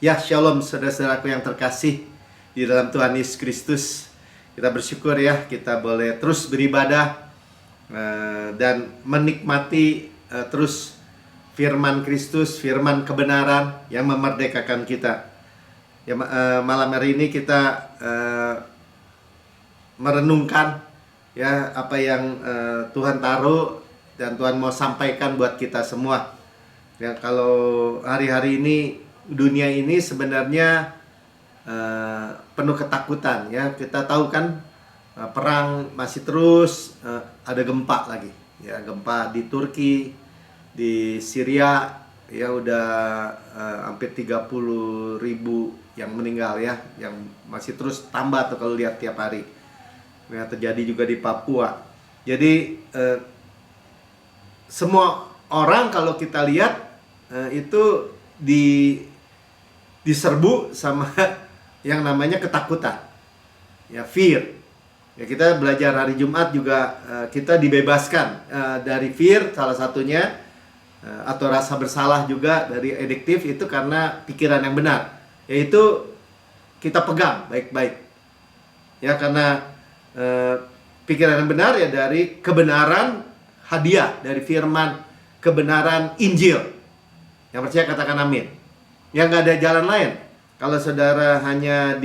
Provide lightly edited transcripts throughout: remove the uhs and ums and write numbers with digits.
Ya, shalom saudara-saudaraku yang terkasih di dalam Tuhan Yesus Kristus. Kita bersyukur ya, kita boleh terus beribadah dan menikmati terus firman Kristus, firman kebenaran yang memerdekakan kita. Ya, malam hari ini kita merenungkan ya apa yang Tuhan taruh dan Tuhan mau sampaikan buat kita semua. Ya, kalau hari-hari ini dunia ini sebenarnya penuh ketakutan ya. Kita tahu kan perang masih terus, ada gempa lagi ya, gempa di Turki, di Syria ya, udah hampir 30.000 yang meninggal ya, yang masih terus tambah tuh kalau lihat tiap hari ya. Terjadi juga di Papua. Jadi semua orang kalau kita lihat itu diserbu sama yang namanya ketakutan ya, fear ya. Kita belajar hari Jumat juga kita dibebaskan dari fear, salah satunya atau rasa bersalah juga dari adiktif itu karena pikiran yang benar, yaitu kita pegang baik-baik ya, karena pikiran yang benar ya dari kebenaran hadiah dari firman kebenaran Injil. Yang percaya katakan amin. Yang nggak ada jalan lain. Kalau saudara hanya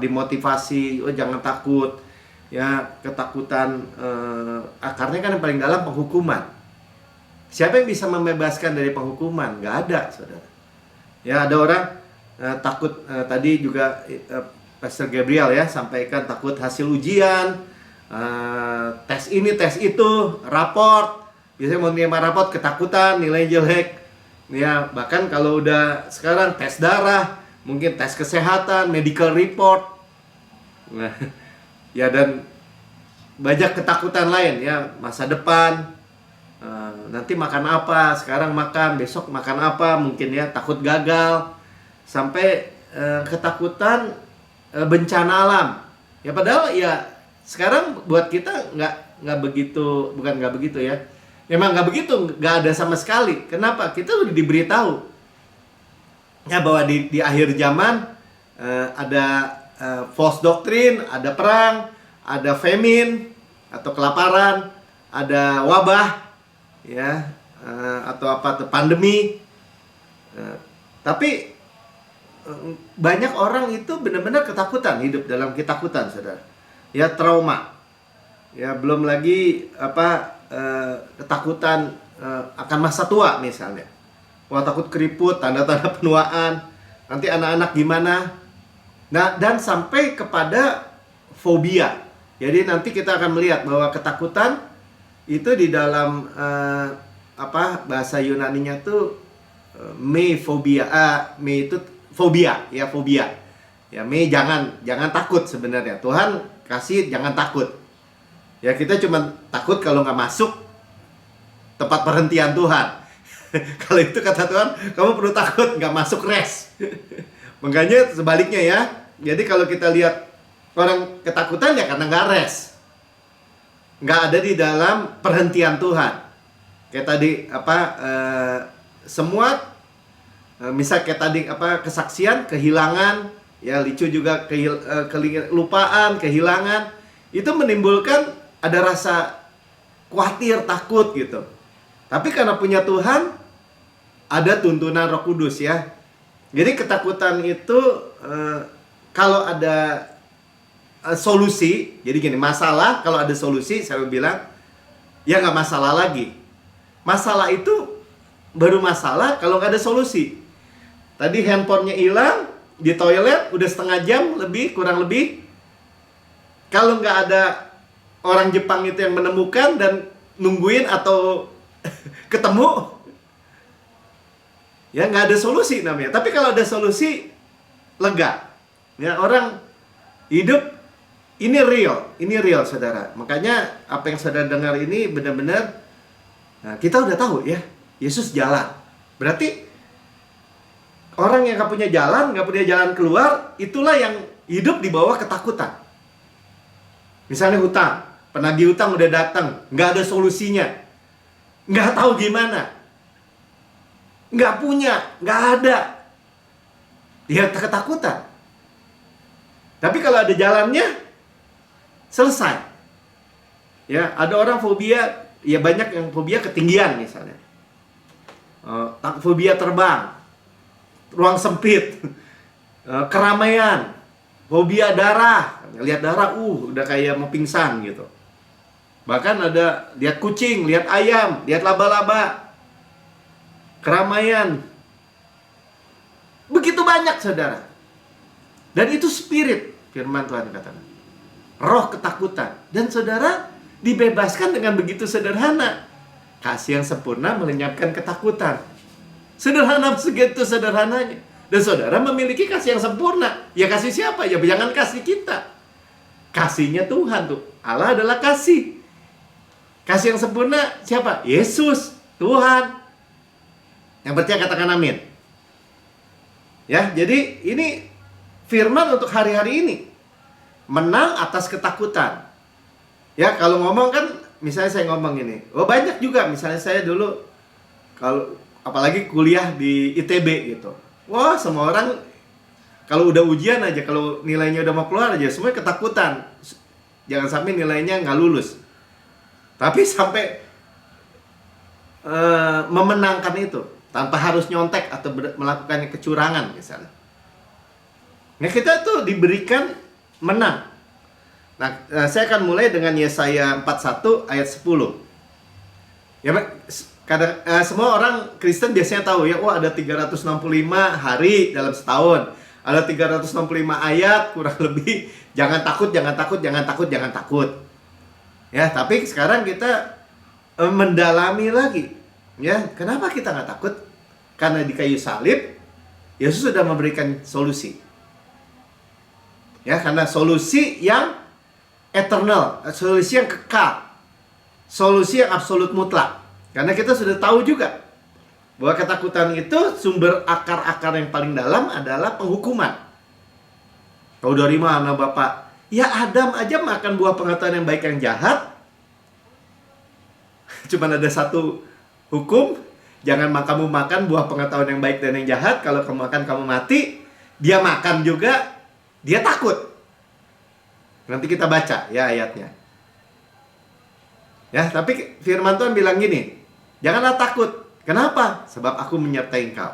dimotivasi, oh jangan takut, ya ketakutan, akarnya kan yang paling dalam penghukuman. Siapa yang bisa membebaskan dari penghukuman? Nggak ada, saudara. Ya, ada orang takut, tadi juga Pastor Gabriel ya sampaikan, takut hasil ujian, tes ini, tes itu, raport. Biasanya mau nerima raport ketakutan, nilai jelek. Ya, bahkan kalau udah sekarang tes darah, mungkin tes kesehatan, medical report. Nah, ya, dan banyak ketakutan lain ya, masa depan. Nanti makan apa, sekarang makan, besok makan apa, mungkin ya, takut gagal. Sampai ketakutan bencana alam. Ya, padahal ya sekarang buat kita nggak begitu, bukan nggak begitu ya. Memang nggak begitu, nggak ada sama sekali. Kenapa? Kita udah diberitahu ya bahwa di akhir zaman ada false doctrine, ada perang, ada famine atau kelaparan, ada wabah ya, atau apa tuh, pandemi. Tapi banyak orang itu benar-benar ketakutan, hidup dalam ketakutan, saudara. Ya, trauma. Ya, belum lagi ketakutan akan masa tua misalnya. Wah, takut keriput, tanda-tanda penuaan. Nanti anak-anak gimana? Nah, dan sampai kepada fobia. Jadi nanti kita akan melihat bahwa ketakutan itu di dalam bahasa Yunaninya tuh me-fobia. Me itu fobia, ya, fobia. Ya, me jangan takut sebenarnya. Tuhan kasih jangan takut. Ya, kita cuma takut kalau nggak masuk tempat perhentian Tuhan. Kalau itu kata Tuhan, kamu perlu takut nggak masuk rest. Makanya sebaliknya ya. Jadi kalau kita lihat orang ketakutan ya karena nggak rest, nggak ada di dalam perhentian Tuhan. Kayak tadi semua misal kayak tadi kesaksian, kehilangan, ya Licu juga kelupaan, kehilangan, itu menimbulkan ada rasa khawatir, takut gitu. Tapi karena punya Tuhan, ada tuntunan Roh Kudus ya. Jadi ketakutan itu kalau ada solusi, jadi gini, masalah kalau ada solusi, saya bilang ya nggak masalah lagi. Masalah itu baru masalah kalau nggak ada solusi. Tadi handphonenya hilang di toilet udah setengah jam lebih, kurang lebih. Kalau nggak ada orang Jepang itu yang menemukan dan nungguin atau ketemu, ya nggak ada solusi namanya. Tapi kalau ada solusi, lega. Ya, orang hidup ini real, saudara. Makanya apa yang saudara dengar ini benar-benar, kita udah tahu ya, Yesus jalan. Berarti orang yang nggak punya jalan keluar, itulah yang hidup di bawah ketakutan. Misalnya hutang, penagih hutang udah datang, nggak ada solusinya, nggak tahu gimana, nggak punya, nggak ada. ya ketakutan. Tapi kalau ada jalannya, selesai. Ya, ada orang fobia, ya banyak yang fobia ketinggian misalnya. Fobia terbang, ruang sempit, keramaian, fobia darah, lihat darah, udah kayak mau pingsan gitu. Bahkan ada lihat kucing, lihat ayam, lihat laba-laba, keramaian. Begitu banyak, saudara. Dan itu spirit, firman Tuhan katakan. Roh ketakutan. Dan saudara dibebaskan dengan begitu sederhana. Kasih yang sempurna melenyapkan ketakutan. Sederhana segitu sederhananya. Dan saudara memiliki kasih yang sempurna. Ya kasih siapa? Ya jangan kasih kita. Kasihnya Tuhan tuh. Allah adalah kasih. Kasih yang sempurna siapa? Yesus, Tuhan. Yang percaya katakan amin. Ya, jadi ini firman untuk hari-hari ini. Menang atas ketakutan. Ya, kalau ngomong kan, misalnya saya ngomong ini. Banyak juga, misalnya saya dulu, kalau apalagi kuliah di ITB gitu. Wah, semua orang kalau udah ujian aja, kalau nilainya udah mau keluar aja, semuanya ketakutan. Jangan sampai nilainya nggak lulus. Tapi sampai memenangkan itu tanpa harus nyontek atau melakukan kecurangan misalnya. Nah, kita tuh diberikan menang. Nah, saya akan mulai dengan Yesaya 41 ayat 10. Ya, kadang semua orang Kristen biasanya tahu ya, ada 365 hari dalam setahun. Ada 365 ayat kurang lebih, jangan takut, jangan takut, jangan takut, jangan takut. Ya, tapi sekarang kita mendalami lagi. Ya, kenapa kita nggak takut? Karena di kayu salib Yesus sudah memberikan solusi. Ya, karena solusi yang eternal, solusi yang kekal, solusi yang absolut mutlak. Karena kita sudah tahu juga bahwa ketakutan itu sumber akar-akar yang paling dalam adalah penghukuman. Tahu dari mana Bapak? Ya, Adam aja makan buah pengetahuan yang baik yang jahat. Cuman ada satu hukum, jangan kamu makan buah pengetahuan yang baik dan yang jahat. Kalau kamu makan, kamu mati. Dia makan juga, dia takut. Nanti kita baca ya ayatnya. Ya, tapi firman Tuhan bilang gini, janganlah takut. Kenapa? Sebab aku menyertai engkau.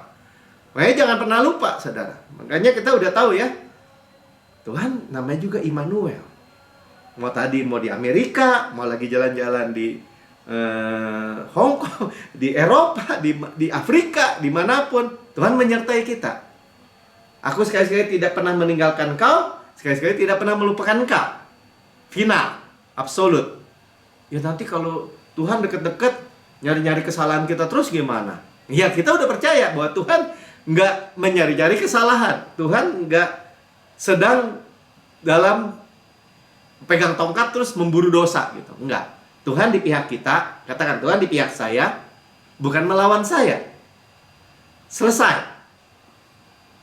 Makanya jangan pernah lupa, saudara. Makanya kita udah tahu ya, Tuhan namanya juga Immanuel. Mau di Amerika, mau lagi jalan-jalan di Hong Kong, di Eropa, di Afrika, dimanapun, Tuhan menyertai kita. Aku sekali-sekali tidak pernah meninggalkan kau, sekali-sekali tidak pernah melupakan kau. Final, absolut. Ya nanti kalau Tuhan deket-deket nyari-nyari kesalahan kita terus gimana? Ya kita udah percaya bahwa Tuhan nggak menyari-nyari kesalahan. Tuhan nggak sedang dalam pegang tongkat terus memburu dosa gitu. Enggak. Tuhan di pihak kita. Katakan, Tuhan di pihak saya, bukan melawan saya. Selesai.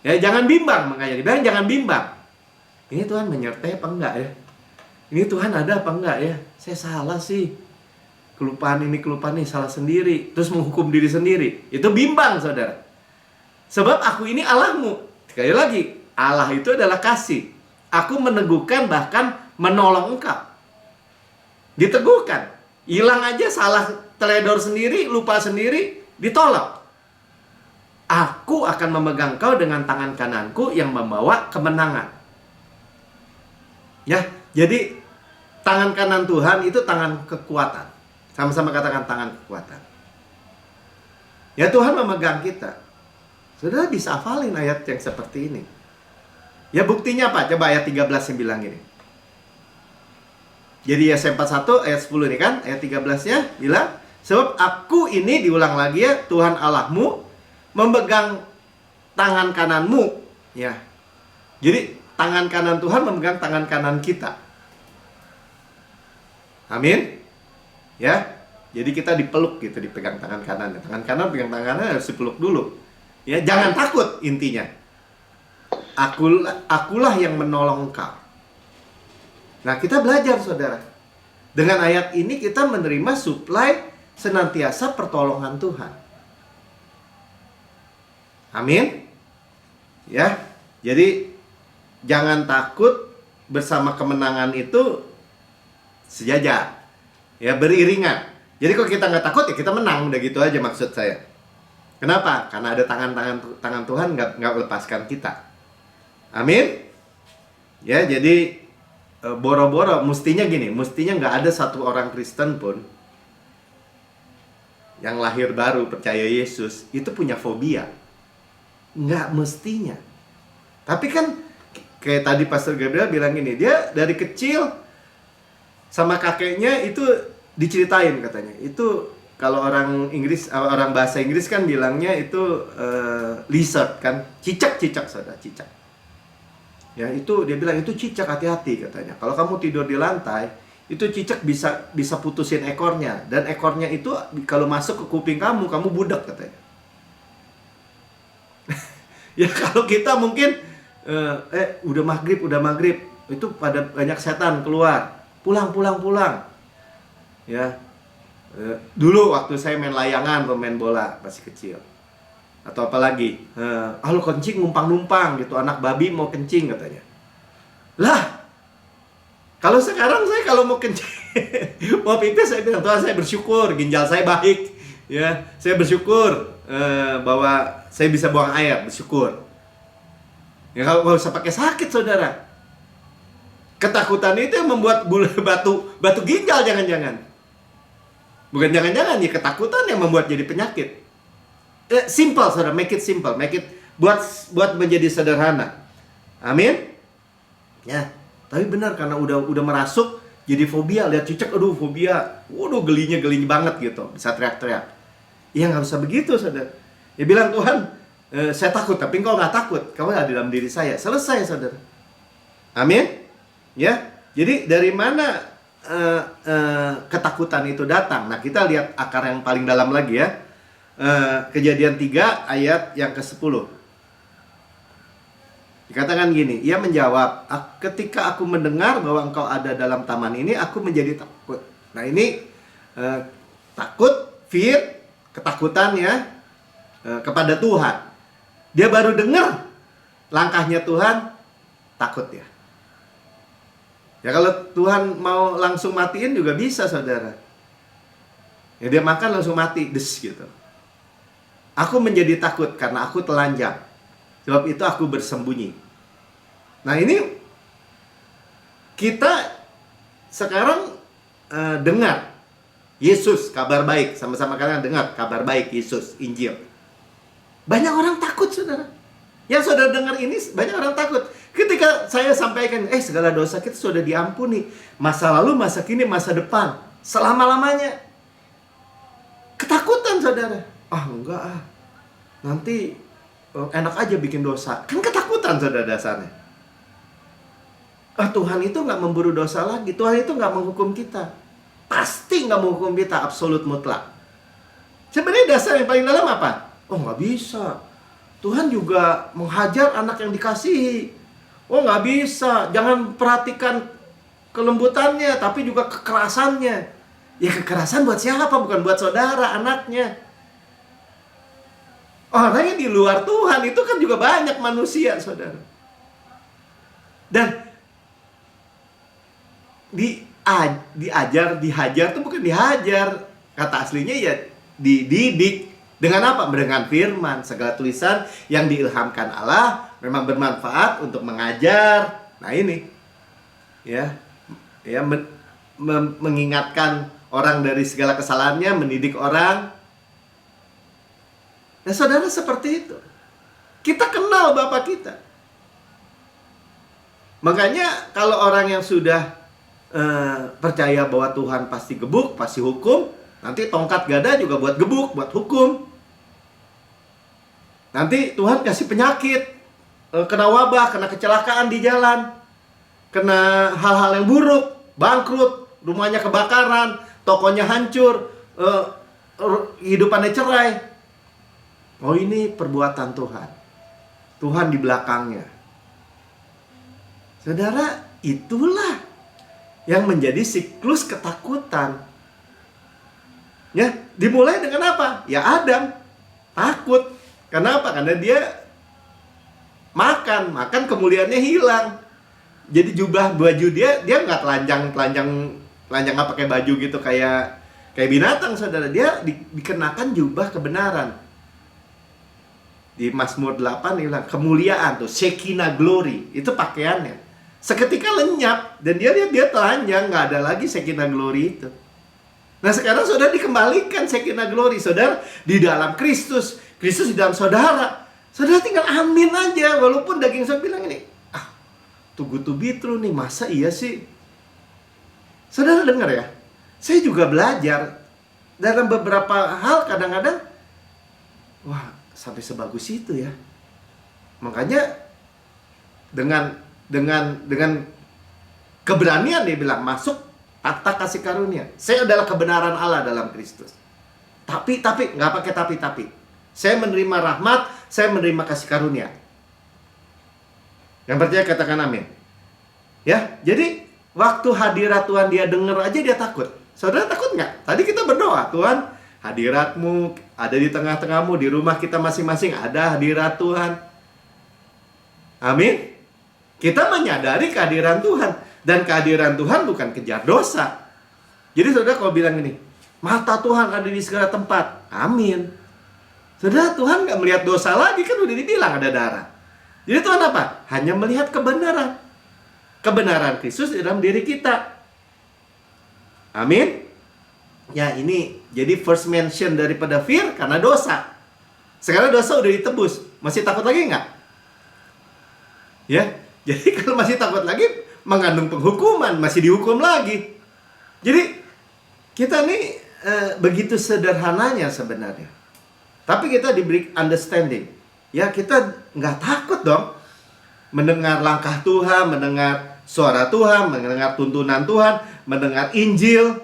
Ya, jangan bimbang. Makanya dibilang jangan bimbang. Ini Tuhan menyertai apa enggak ya? Ini Tuhan ada apa enggak ya? Saya salah sih. Kelupaan ini salah sendiri. Terus menghukum diri sendiri. Itu bimbang, saudara. Sebab aku ini Allahmu. Sekali lagi, Allah itu adalah kasih. Aku meneguhkan, bahkan menolong engkau. Diteguhkan. Hilang aja, salah teledor sendiri, lupa sendiri, ditolong. Aku akan memegang kau dengan tangan kananku yang membawa kemenangan. Ya, jadi tangan kanan Tuhan itu tangan kekuatan. Sama-sama katakan tangan kekuatan. Ya, Tuhan memegang kita. Saudara bisa hafalin ayat yang seperti ini. Ya, buktinya apa? Coba ayat 13 yang bilang gini. Jadi Yesaya 41 ayat 10 ini kan, ayat 13-nya bilang, sebab aku ini, diulang lagi ya, Tuhan Allahmu memegang tangan kananmu. Ya. Jadi tangan kanan Tuhan memegang tangan kanan kita. Amin. Ya. Jadi kita dipeluk gitu, dipegang tangan kanan. Tangan kanan pegang tangan kanan harus dipeluk dulu. Ya, jangan takut intinya. Akulah yang menolong engkau. Nah, kita belajar, saudara. Dengan ayat ini kita menerima suplai senantiasa pertolongan Tuhan. Amin. Ya. Jadi jangan takut, bersama kemenangan itu sejajar. Ya, beriringan. Jadi kalau kita nggak takut ya kita menang, udah gitu aja maksud saya. Kenapa? Karena ada tangan Tuhan nggak melepaskan kita. Amin. Ya, jadi boro-boro mestinya nggak ada satu orang Kristen pun yang lahir baru percaya Yesus itu punya fobia. Nggak mestinya. Tapi kan kayak tadi Pastor Gabriel bilang gini, dia dari kecil sama kakeknya itu diceritain katanya. Itu kalau orang Inggris, orang bahasa Inggris kan bilangnya itu lizard kan, cicak saudara, cicak. Ya, itu dia bilang itu cicak, hati-hati katanya. Kalau kamu tidur di lantai, itu cicak bisa putusin ekornya, dan ekornya itu kalau masuk ke kuping kamu budak katanya. Ya kalau kita mungkin udah maghrib, itu pada banyak setan keluar, pulang. Ya, dulu waktu saya main layangan, pemain bola masih kecil, atau apalagi, lo kencing numpang gitu, anak babi mau kencing katanya. Lah, kalau sekarang saya kalau mau kencing, mau pipis, saya bilang, Tuhan saya bersyukur, ginjal saya baik, ya, saya bersyukur bahwa saya bisa buang air, bersyukur. Ya kalau nggak usah pakai sakit, saudara. Ketakutan itu yang membuat batu ginjal, jangan-jangan. Bukan jangan-jangan, ya ketakutan yang membuat jadi penyakit. Simple, saudara, make it simple, buat menjadi sederhana. Amin. Ya, tapi benar karena udah merasuk jadi fobia, lihat cicak, aduh fobia, waduh geli banget gitu, bisa teriak-teriak. Ya nggak usah begitu, saudara. Ya bilang, Tuhan, saya takut, tapi engkau nggak takut, kau ada dalam diri saya. Selesai, saudara. Amin. Ya, jadi dari mana ketakutan itu datang? Nah, kita lihat akar yang paling dalam lagi ya. Kejadian 3 ayat yang ke-10. Dikatakan gini, ia menjawab, ketika aku mendengar bahwa engkau ada dalam taman ini, aku menjadi takut. Nah, ini takut, fear, ketakutan ya, kepada Tuhan. Dia baru dengar langkahnya Tuhan, takut ya. Ya kalau Tuhan mau langsung matiin juga bisa, saudara. Ya dia makan langsung mati, des gitu. Aku menjadi takut karena aku telanjang. Sebab itu aku bersembunyi. Nah ini kita sekarang dengar Yesus, kabar baik. Sama-sama kalian dengar kabar baik Yesus, Injil. Banyak orang takut, saudara. Yang saudara dengar ini, banyak orang takut. Ketika saya sampaikan, segala dosa kita sudah diampuni. Masa lalu, masa kini, masa depan. Selama-lamanya. Ketakutan, saudara. Enggak. Nanti enak aja bikin dosa. Kan ketakutan, saudara, dasarnya. Tuhan itu nggak memburu dosa lagi. Tuhan itu nggak menghukum kita. Pasti nggak menghukum kita, absolut mutlak. Sebenarnya dasar yang paling dalam apa? Nggak bisa. Tuhan juga menghajar anak yang dikasihi. Nggak bisa. Jangan perhatikan kelembutannya, tapi juga kekerasannya. Ya kekerasan buat siapa? Bukan buat saudara, anaknya. Orang yang di luar Tuhan itu kan juga banyak manusia, saudara. Dan dihajar itu bukan dihajar. Kata aslinya ya dididik. Dengan apa? Dengan firman. Segala tulisan yang diilhamkan Allah memang bermanfaat untuk mengajar. Nah ini ya mengingatkan orang dari segala kesalahannya, mendidik orang. Nah saudara, seperti itu. Kita kenal Bapa kita. Makanya kalau orang yang sudah percaya bahwa Tuhan pasti gebuk, pasti hukum, nanti tongkat gada juga buat gebuk, buat hukum. Nanti Tuhan kasih penyakit, kena wabah, kena kecelakaan di jalan, kena hal-hal yang buruk, bangkrut, rumahnya kebakaran, tokonya hancur, hidupannya cerai. Ini perbuatan Tuhan. Tuhan di belakangnya. Saudara, itulah yang menjadi siklus ketakutan. Ya, dimulai dengan apa? Ya Adam takut. Kenapa? Karena dia makan kemuliaannya hilang. Jadi jubah baju dia nggak telanjang nggak pakai baju gitu kayak binatang, saudara. Dia dikenakan jubah kebenaran. Di Mazmur 8 dia bilang kemuliaan tuh, Shekinah glory, itu pakaiannya. Seketika lenyap dan dia telanjang, nggak ada lagi Shekinah glory itu. Nah sekarang saudara dikembalikan Shekinah glory, saudara di dalam Kristus di dalam saudara. Saudara tinggal amin aja, walaupun daging saya bilang ini, tugu tubitru nih, masa iya sih? Saudara dengar ya, saya juga belajar dalam beberapa hal kadang-kadang, wah sampai sebagus itu ya. Makanya dengan keberanian dia bilang masuk takhta kasih karunia. Saya adalah kebenaran Allah dalam Kristus. Tapi nggak pakai tapi. Saya menerima rahmat, saya menerima kasih karunia. Yang percaya katakan amin. Ya, jadi waktu hadirat Tuhan dia dengar aja dia takut. Saudara takut nggak? Tadi kita berdoa, Tuhan, hadirat-Mu ada di tengah-tengahmu, di rumah kita masing-masing ada hadirat Tuhan. Amin. Kita menyadari kehadiran Tuhan, dan kehadiran Tuhan bukan kejar dosa. Jadi saudara kalau bilang ini, mata Tuhan ada di segala tempat. Amin. Saudara, Tuhan nggak melihat dosa lagi, kan udah dibilang ada darah. Jadi Tuhan apa? Hanya melihat kebenaran. Kebenaran Kristus di dalam diri kita. Amin. Ya, ini jadi first mention daripada fear karena dosa. Sekarang dosa udah ditebus. Masih takut lagi nggak? Ya, jadi kalau masih takut lagi, mengandung penghukuman, masih dihukum lagi. Jadi kita nih begitu sederhananya sebenarnya. Tapi kita diberi understanding. Ya, kita nggak takut dong mendengar langkah Tuhan, mendengar suara Tuhan, mendengar tuntunan Tuhan, mendengar Injil.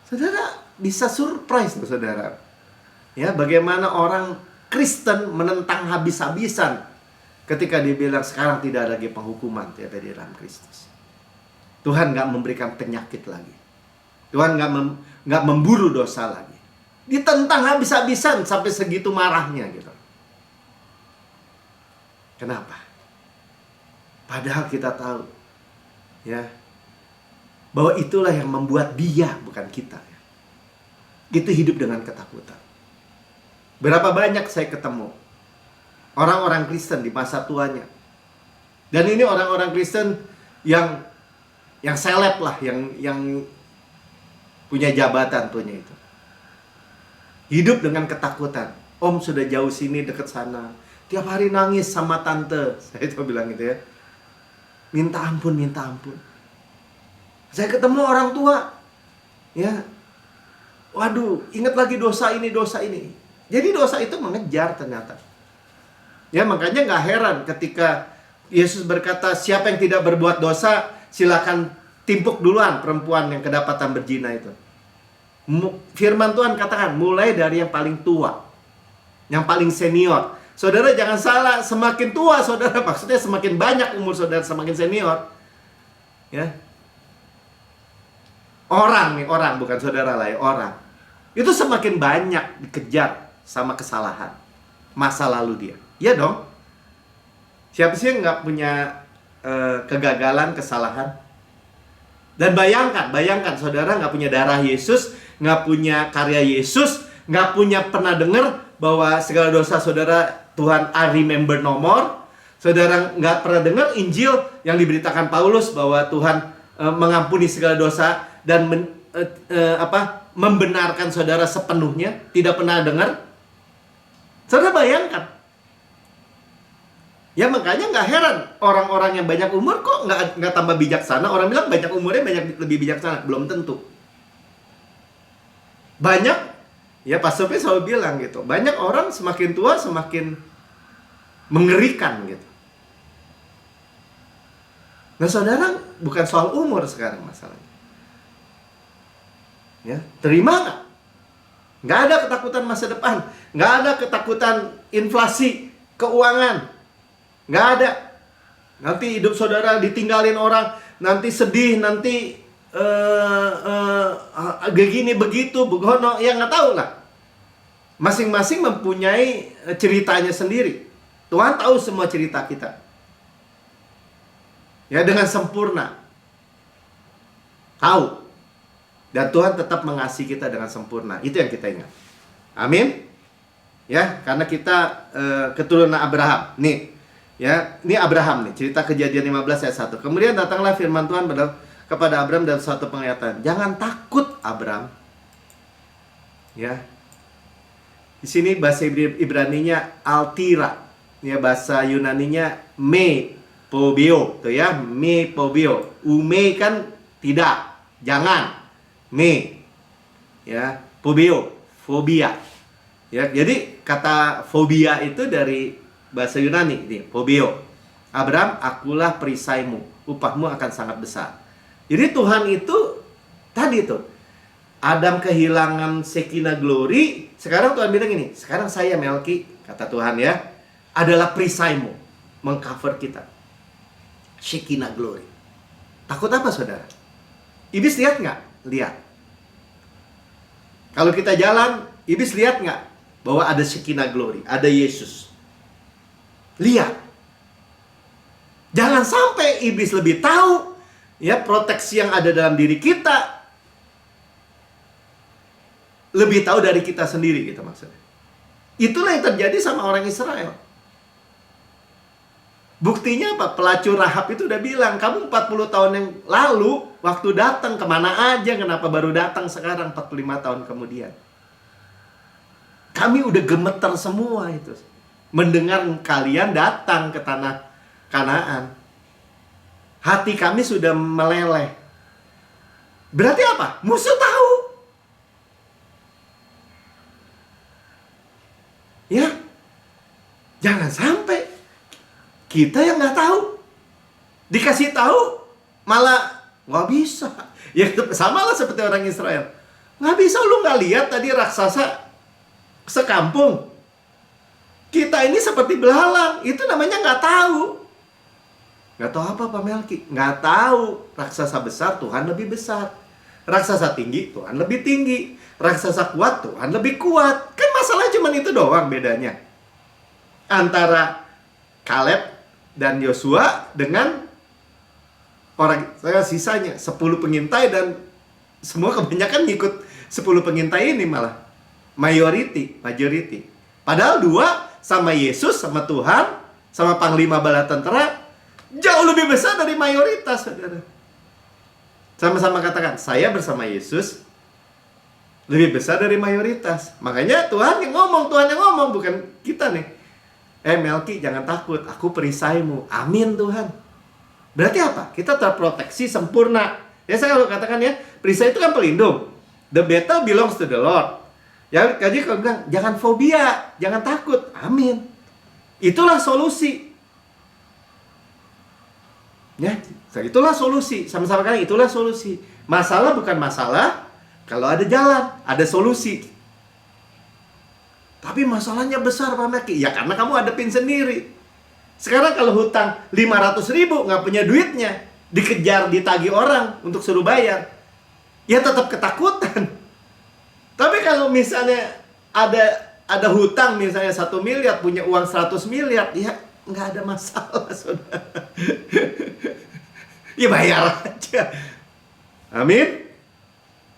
Saudara bisa surprise tuh, saudara. Ya, bagaimana orang Kristen menentang habis-habisan ketika dibilang sekarang tidak ada lagi penghukuman di dalam Kristus. Tuhan nggak memberikan penyakit lagi. Tuhan nggak memburu dosa lagi. Ditentang habis-habisan sampai segitu marahnya gitu. Kenapa? Padahal kita tahu ya bahwa itulah yang membuat dia, bukan kita ya. Itu hidup dengan ketakutan. Berapa banyak saya ketemu orang-orang Kristen di masa tuanya. Dan ini orang-orang Kristen yang seleb lah, yang punya jabatan punya itu. Hidup dengan ketakutan. Om sudah jauh sini, dekat sana. Tiap hari nangis sama tante. Saya coba bilang gitu ya. Minta ampun. Saya ketemu orang tua. Ya. Waduh, ingat lagi dosa ini. Jadi dosa itu mengejar ternyata. Ya, makanya gak heran ketika Yesus berkata, siapa yang tidak berbuat dosa, silakan timpuk duluan perempuan yang kedapatan berzina itu. Firman Tuhan katakan, mulai dari yang paling tua, yang paling senior. Saudara jangan salah, semakin tua saudara, maksudnya semakin banyak umur saudara, semakin senior. Ya. Orang bukan saudara lah ya, orang. Itu semakin banyak dikejar sama kesalahan masa lalu dia. Iya dong. Siapa sih yang nggak punya kegagalan, kesalahan? Dan bayangkan saudara nggak punya darah Yesus, nggak punya karya Yesus, nggak punya pernah dengar bahwa segala dosa saudara Tuhan I remember no more. Saudara nggak pernah dengar Injil yang diberitakan Paulus bahwa Tuhan mengampuni segala dosa dan membenarkan saudara sepenuhnya. Tidak pernah dengar. Saudara bayangkan. Ya makanya nggak heran orang-orang yang banyak umur kok nggak tambah bijaksana. Orang bilang banyak umurnya lebih bijaksana. Belum tentu. Banyak, ya Pastor P selalu bilang gitu, banyak orang semakin tua semakin mengerikan gitu. Nah saudara, bukan soal umur sekarang masalahnya. Ya, terima nggak? Nggak ada ketakutan masa depan, nggak ada ketakutan inflasi, keuangan. Nggak ada. Nanti hidup saudara ditinggalin orang, nanti sedih, nanti begini begitu, begono, ya nggak tahu lah. Masing-masing mempunyai ceritanya sendiri. Tuhan tahu semua cerita kita. Ya, dengan sempurna. Tahu. Dan Tuhan tetap mengasihi kita dengan sempurna. Itu yang kita ingat. Amin. Ya, karena kita keturunan Abraham. Nih, ya, ini Abraham nih, cerita Kejadian 15 ayat 1. Kemudian datanglah firman Tuhan kepada Abraham dalam suatu penglihatan. Jangan takut, Abraham. Ya. Di sini bahasa Ibraninya altira. Ya, bahasa Yunaninya me pobio, tuh ya, me pobio. Ume kan tidak, jangan. Me. Ya, pobio, fobia. Ya, jadi kata fobia itu dari bahasa Yunani, nih, fobio. Abraham, akulah perisaimu, upahmu akan sangat besar. Jadi Tuhan itu tadi tuh, Adam kehilangan Shekinah glory, sekarang Tuhan bilang ini, sekarang saya Melki, kata Tuhan ya, adalah perisaimu, mengcover kita. Shekinah glory. Takut apa, saudara? Iblis lihat nggak? Lihat. Kalau kita jalan, iblis lihat nggak? Bahwa ada Shekinah glory, ada Yesus. Lihat. Jangan sampai iblis lebih tahu ya proteksi yang ada dalam diri kita, lebih tahu dari kita sendiri, gitu maksudnya. Itulah yang terjadi sama orang Israel. Buktinya apa? Pelacur Rahab itu udah bilang, kamu 40 tahun yang lalu waktu datang kemana aja, kenapa baru datang sekarang 45 tahun kemudian? Kami udah gemeter semua itu mendengar kalian datang ke tanah Kanaan. Hati kami sudah meleleh. Berarti apa? Musuh tahu. Ya, jangan sampai kita yang nggak tahu, dikasih tahu malah nggak bisa. Ya sama lah seperti orang Israel. Nggak bisa, lu nggak lihat tadi raksasa sekampung. Kita ini seperti belalang. Itu namanya nggak tahu. Nggak tahu apa Pak Melki? Nggak tahu. Raksasa besar Tuhan lebih besar. Raksasa tinggi Tuhan lebih tinggi. Raksasa kuat Tuhan lebih kuat. Kan masalah cuma itu doang bedanya. Antara Kaleb dan Yosua dengan orang sisanya 10 pengintai, dan semua kebanyakan ngikut 10 pengintai ini malah. Majority. Padahal 2 sama Yesus, sama Tuhan, sama panglima bala tentara jauh lebih besar dari mayoritas, saudara. Sama-sama katakan, saya bersama Yesus lebih besar dari mayoritas. Makanya Tuhan yang ngomong, bukan kita nih. Melki, jangan takut, aku perisaimu. Amin Tuhan. Berarti apa? Kita terproteksi sempurna. Ya, saya kalau katakan ya, perisai itu kan pelindung. The battle belongs to the Lord. Ya, jadi kalau bilang, jangan fobia, jangan takut. Amin. Itulah solusi. Ya, itulah solusi. Sama-sama kan, itulah solusi. Masalah bukan masalah kalau ada jalan, ada solusi. Tapi masalahnya besar Pak Melki. Ya karena kamu hadapin sendiri. Sekarang kalau hutang 500.000, nggak punya duitnya, dikejar, ditagih orang untuk suruh bayar, ya tetap ketakutan. Tapi kalau misalnya ada hutang misalnya 1 miliar, punya uang 100 miliar, ya nggak ada masalah, saudara. Ya bayar aja. Amin.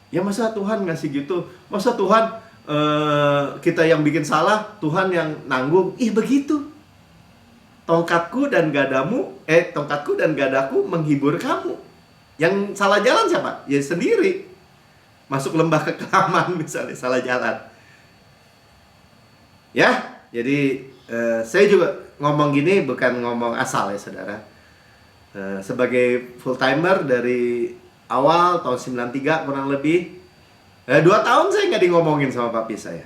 Ya masa Tuhan ngasih gitu? Masa Tuhan kita yang bikin salah, Tuhan yang nanggung? Ih begitu. Tongkatku dan gadaku menghibur kamu. Yang salah jalan siapa? Ya sendiri. Masuk lembah kekelaman misalnya, salah jalan. Ya, jadi saya juga ngomong gini bukan ngomong asal ya saudara. Sebagai full timer dari awal tahun 93 kurang lebih 2 tahun saya nggak ngomongin sama papi saya.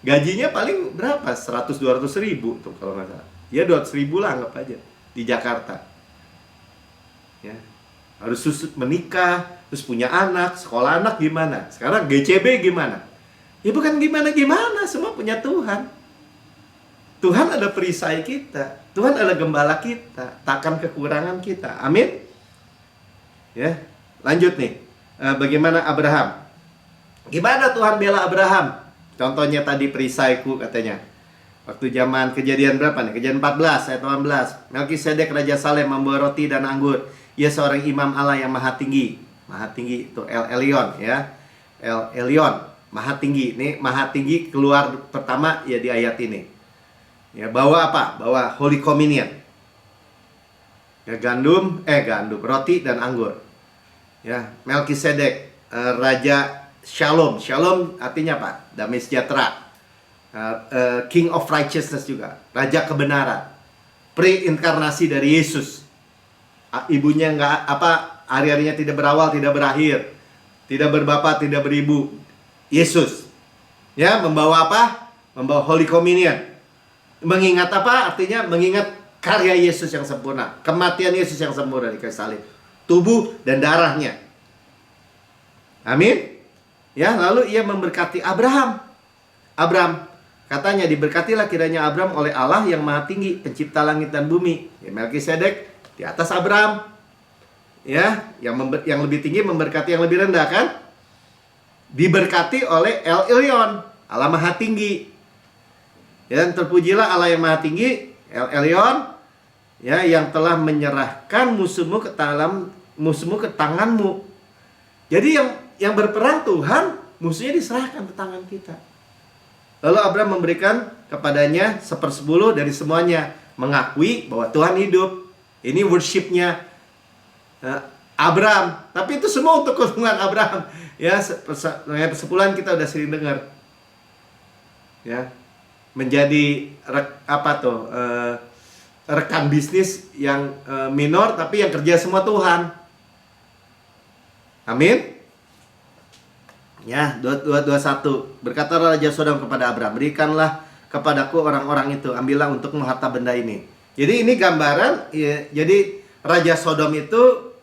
Gajinya paling berapa? 100-200 ribu tuh kalau nggak salah. Ya 200 ribu lah anggap aja di Jakarta. Ya, harus menikah, terus punya anak, sekolah anak gimana? Sekarang GCB gimana? Ya bukan gimana-gimana, semua punya Tuhan. Tuhan ada perisai kita, Tuhan ada gembala kita, takkan kekurangan kita. Amin. Ya, lanjut nih. Bagaimana Abraham? Gimana Tuhan bela Abraham? Contohnya tadi perisaiku katanya. Waktu zaman Kejadian berapa nih? Kejadian 14 ayat 18. Melkisedek Raja Salem membawa roti dan anggur. Ia seorang imam Allah yang maha tinggi. Maha tinggi itu El Elyon ya. El Elyon, maha tinggi. Ini maha tinggi keluar pertama ya di ayat ini. Ya, bawa apa? Bawa Holy Communion. Ya, gandum, roti dan anggur. Ya, Melkisedek Raja Shalom. Shalom artinya apa? Damai sejahtera. King of Righteousness juga, Raja Kebenaran, preinkarnasi dari Yesus. Ibunya nggak hari-harinya tidak berawal, tidak berakhir, tidak berbapa, tidak beribu. Yesus, ya, membawa apa? Membawa Holy Communion. Mengingat apa? Artinya mengingat karya Yesus yang sempurna, kematian Yesus yang sempurna di kayu salib, tubuh dan darahnya. Amin. Ya, lalu ia memberkati Abraham. Katanya, diberkatilah kiranya Abraham oleh Allah yang maha tinggi, pencipta langit dan bumi. Ya, Melkisedek di atas Abraham. Ya, yang lebih tinggi memberkati yang lebih rendah kan? Diberkati oleh El Elyon, Allah maha tinggi. Ya, dan terpujilah Allah yang maha tinggi, El Elyon, ya, yang telah menyerahkan musuhmu ke tanganmu. Jadi yang berperang Tuhan, musuhnya diserahkan ke tangan kita. Lalu Abraham memberikan kepadanya 1/10 dari semuanya, mengakui bahwa Tuhan hidup. Ini worshipnya Abraham. Tapi itu semua untuk keuntungan Abraham. Ya, persepuluhan kita udah sering dengar. Ya, menjadi rekan bisnis yang minor, tapi yang kerja semua Tuhan. Amin. Ya, 21. Berkata Raja Sodom kepada Abraham, berikanlah kepadaku orang-orang itu, ambillah untukmu harta benda ini. Jadi ini gambaran, ya, jadi Raja Sodom itu,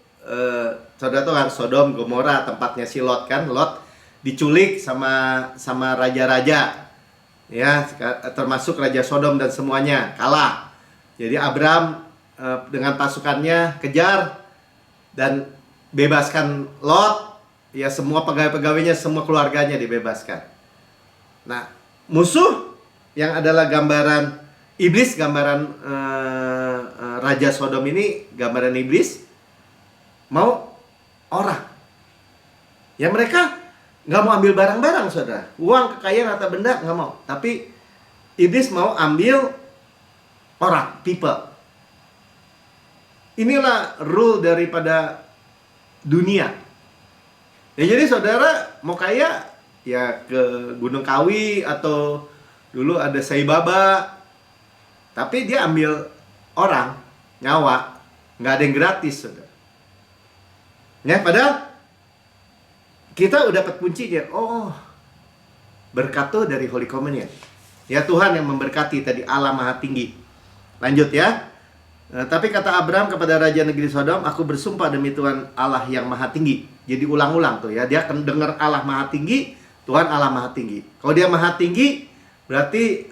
saudara tahu kan, Sodom, Gomora, tempatnya si Lot kan. Lot diculik sama raja-raja, ya, termasuk Raja Sodom dan semuanya, kalah. Jadi Abraham dengan pasukannya kejar dan bebaskan Lot. Ya, semua pegawai-pegawainya, semua keluarganya dibebaskan. Nah, musuh yang adalah gambaran iblis, gambaran Raja Sodom ini, gambaran iblis, mau orang. Ya, mereka nggak mau ambil barang-barang, saudara. Uang, kekayaan, atau benda, nggak mau. Tapi iblis mau ambil orang, people. Inilah rule daripada dunia. Ya, jadi saudara mau kaya, ya ke Gunung Kawi atau dulu ada Sai Baba. Tapi dia ambil orang, nyawa, nggak ada yang gratis, saudara. Ya, padahal kita udah dapat kuncinya. Oh, berkat tuh dari Holy Communion. Ya, Tuhan yang memberkati tadi, Allah maha tinggi. Lanjut ya. Tapi kata Abraham kepada Raja negeri Sodom, aku bersumpah demi Tuhan Allah yang maha tinggi. Jadi ulang-ulang tuh ya, dia akan dengar Allah maha tinggi, Tuhan Allah maha tinggi. Kalau dia maha tinggi, berarti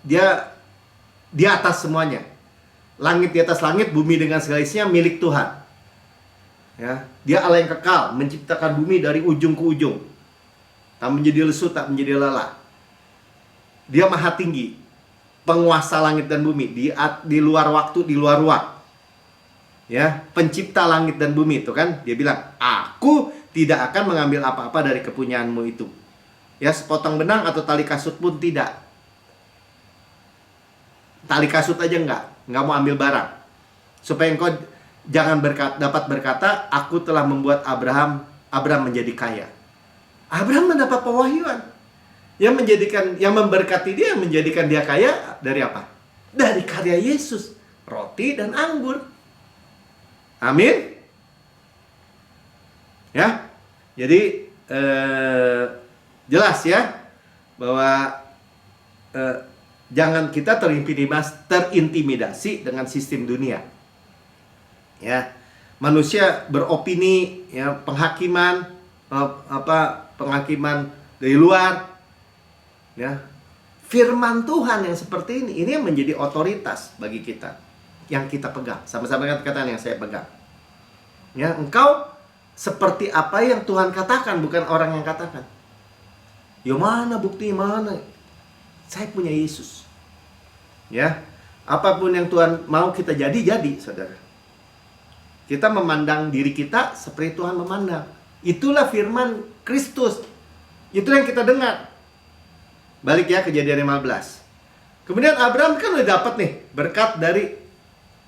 dia di atas semuanya. Langit di atas langit, bumi dengan segala isinya milik Tuhan. Ya, dia Allah yang kekal, menciptakan bumi dari ujung ke ujung. Tak menjadi lesu, tak menjadi lelah. Dia maha tinggi, penguasa langit dan bumi, di luar waktu, di luar ruang. Ya, pencipta langit dan bumi itu kan, dia bilang, aku tidak akan mengambil apa-apa dari kepunyaanmu itu. Ya, sepotong benang atau tali kasut pun tidak. Tali kasut aja nggak mau ambil barang. Supaya engkau jangan dapat berkata, aku telah membuat Abraham menjadi kaya. Abraham mendapat pewahyuan yang memberkati dia, menjadikan dia kaya dari apa? Dari karya Yesus, roti dan anggur. Amin. Ya, jadi jelas ya bahwa jangan kita terintimidasi dengan sistem dunia. Ya, manusia beropini, ya, penghakiman dari luar. Ya, firman Tuhan yang seperti ini yang menjadi otoritas bagi kita, yang kita pegang. Sama-sama dengan perkataan yang saya pegang. Ya, engkau seperti apa yang Tuhan katakan, bukan orang yang katakan. Ya, mana bukti, mana? Saya punya Yesus. Ya, apapun yang Tuhan mau kita jadi, saudara. Kita memandang diri kita seperti Tuhan memandang. Itulah firman Kristus. Itulah yang kita dengar. Balik ya, Kejadian 15. Kemudian Abraham kan udah dapat nih berkat dari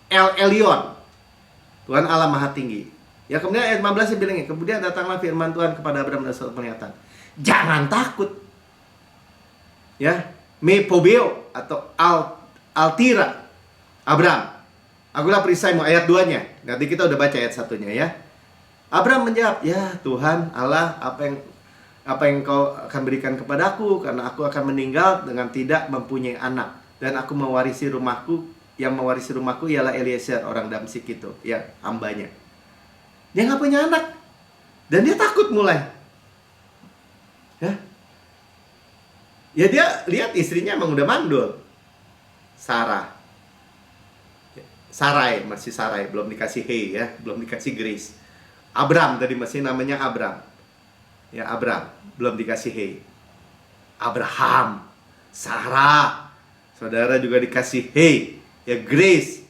El Elyon, Tuhan Allah Maha Tinggi. Ya, kemudian ayat 15 bilangnya, kemudian datanglah firman Tuhan kepada Abraham dan suatu penglihatan. Jangan takut. Ya, me pobeo atau altira. Abraham, akulah perisaimu, ayat 2-nya. Nanti kita udah baca ayat 1-nya ya. Abraham menjawab, ya Tuhan Allah, apa yang kau akan berikan kepadaku, karena aku akan meninggal dengan tidak mempunyai anak, dan aku mewarisi rumahku. Yang mewarisi rumahku ialah Eliezer orang Damsik itu, ya, hambanya. Dia nggak punya anak, dan dia takut mulai. Ya dia lihat istrinya emang udah mandul, Sarai, masih Sarai, belum dikasih Hei ya, belum dikasih Grace. Abram tadi masih namanya Abram. Ya, Abram, belum dikasih Hei. Abraham, Sarah, saudara juga dikasih Hei, ya Grace.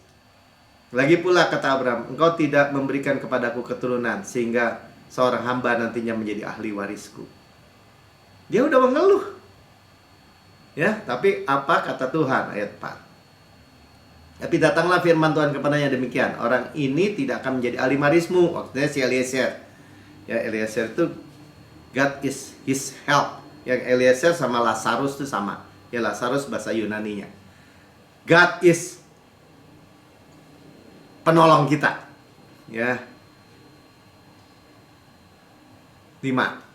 Lagi pula kata Abram, engkau tidak memberikan kepadaku keturunan, sehingga seorang hamba nantinya menjadi ahli warisku. Dia udah mengeluh. Ya, tapi apa kata Tuhan? Ayat 4. Tapi datanglah firman Tuhan kepadanya demikian, orang ini tidak akan menjadi ahli warismu. Maksudnya si Eliezer. Ya, Eliezer itu God is his help. Yang Eliezer sama Lazarus itu sama. Ya, Lazarus bahasa Yunaninya. God is penolong kita. Ya. 5.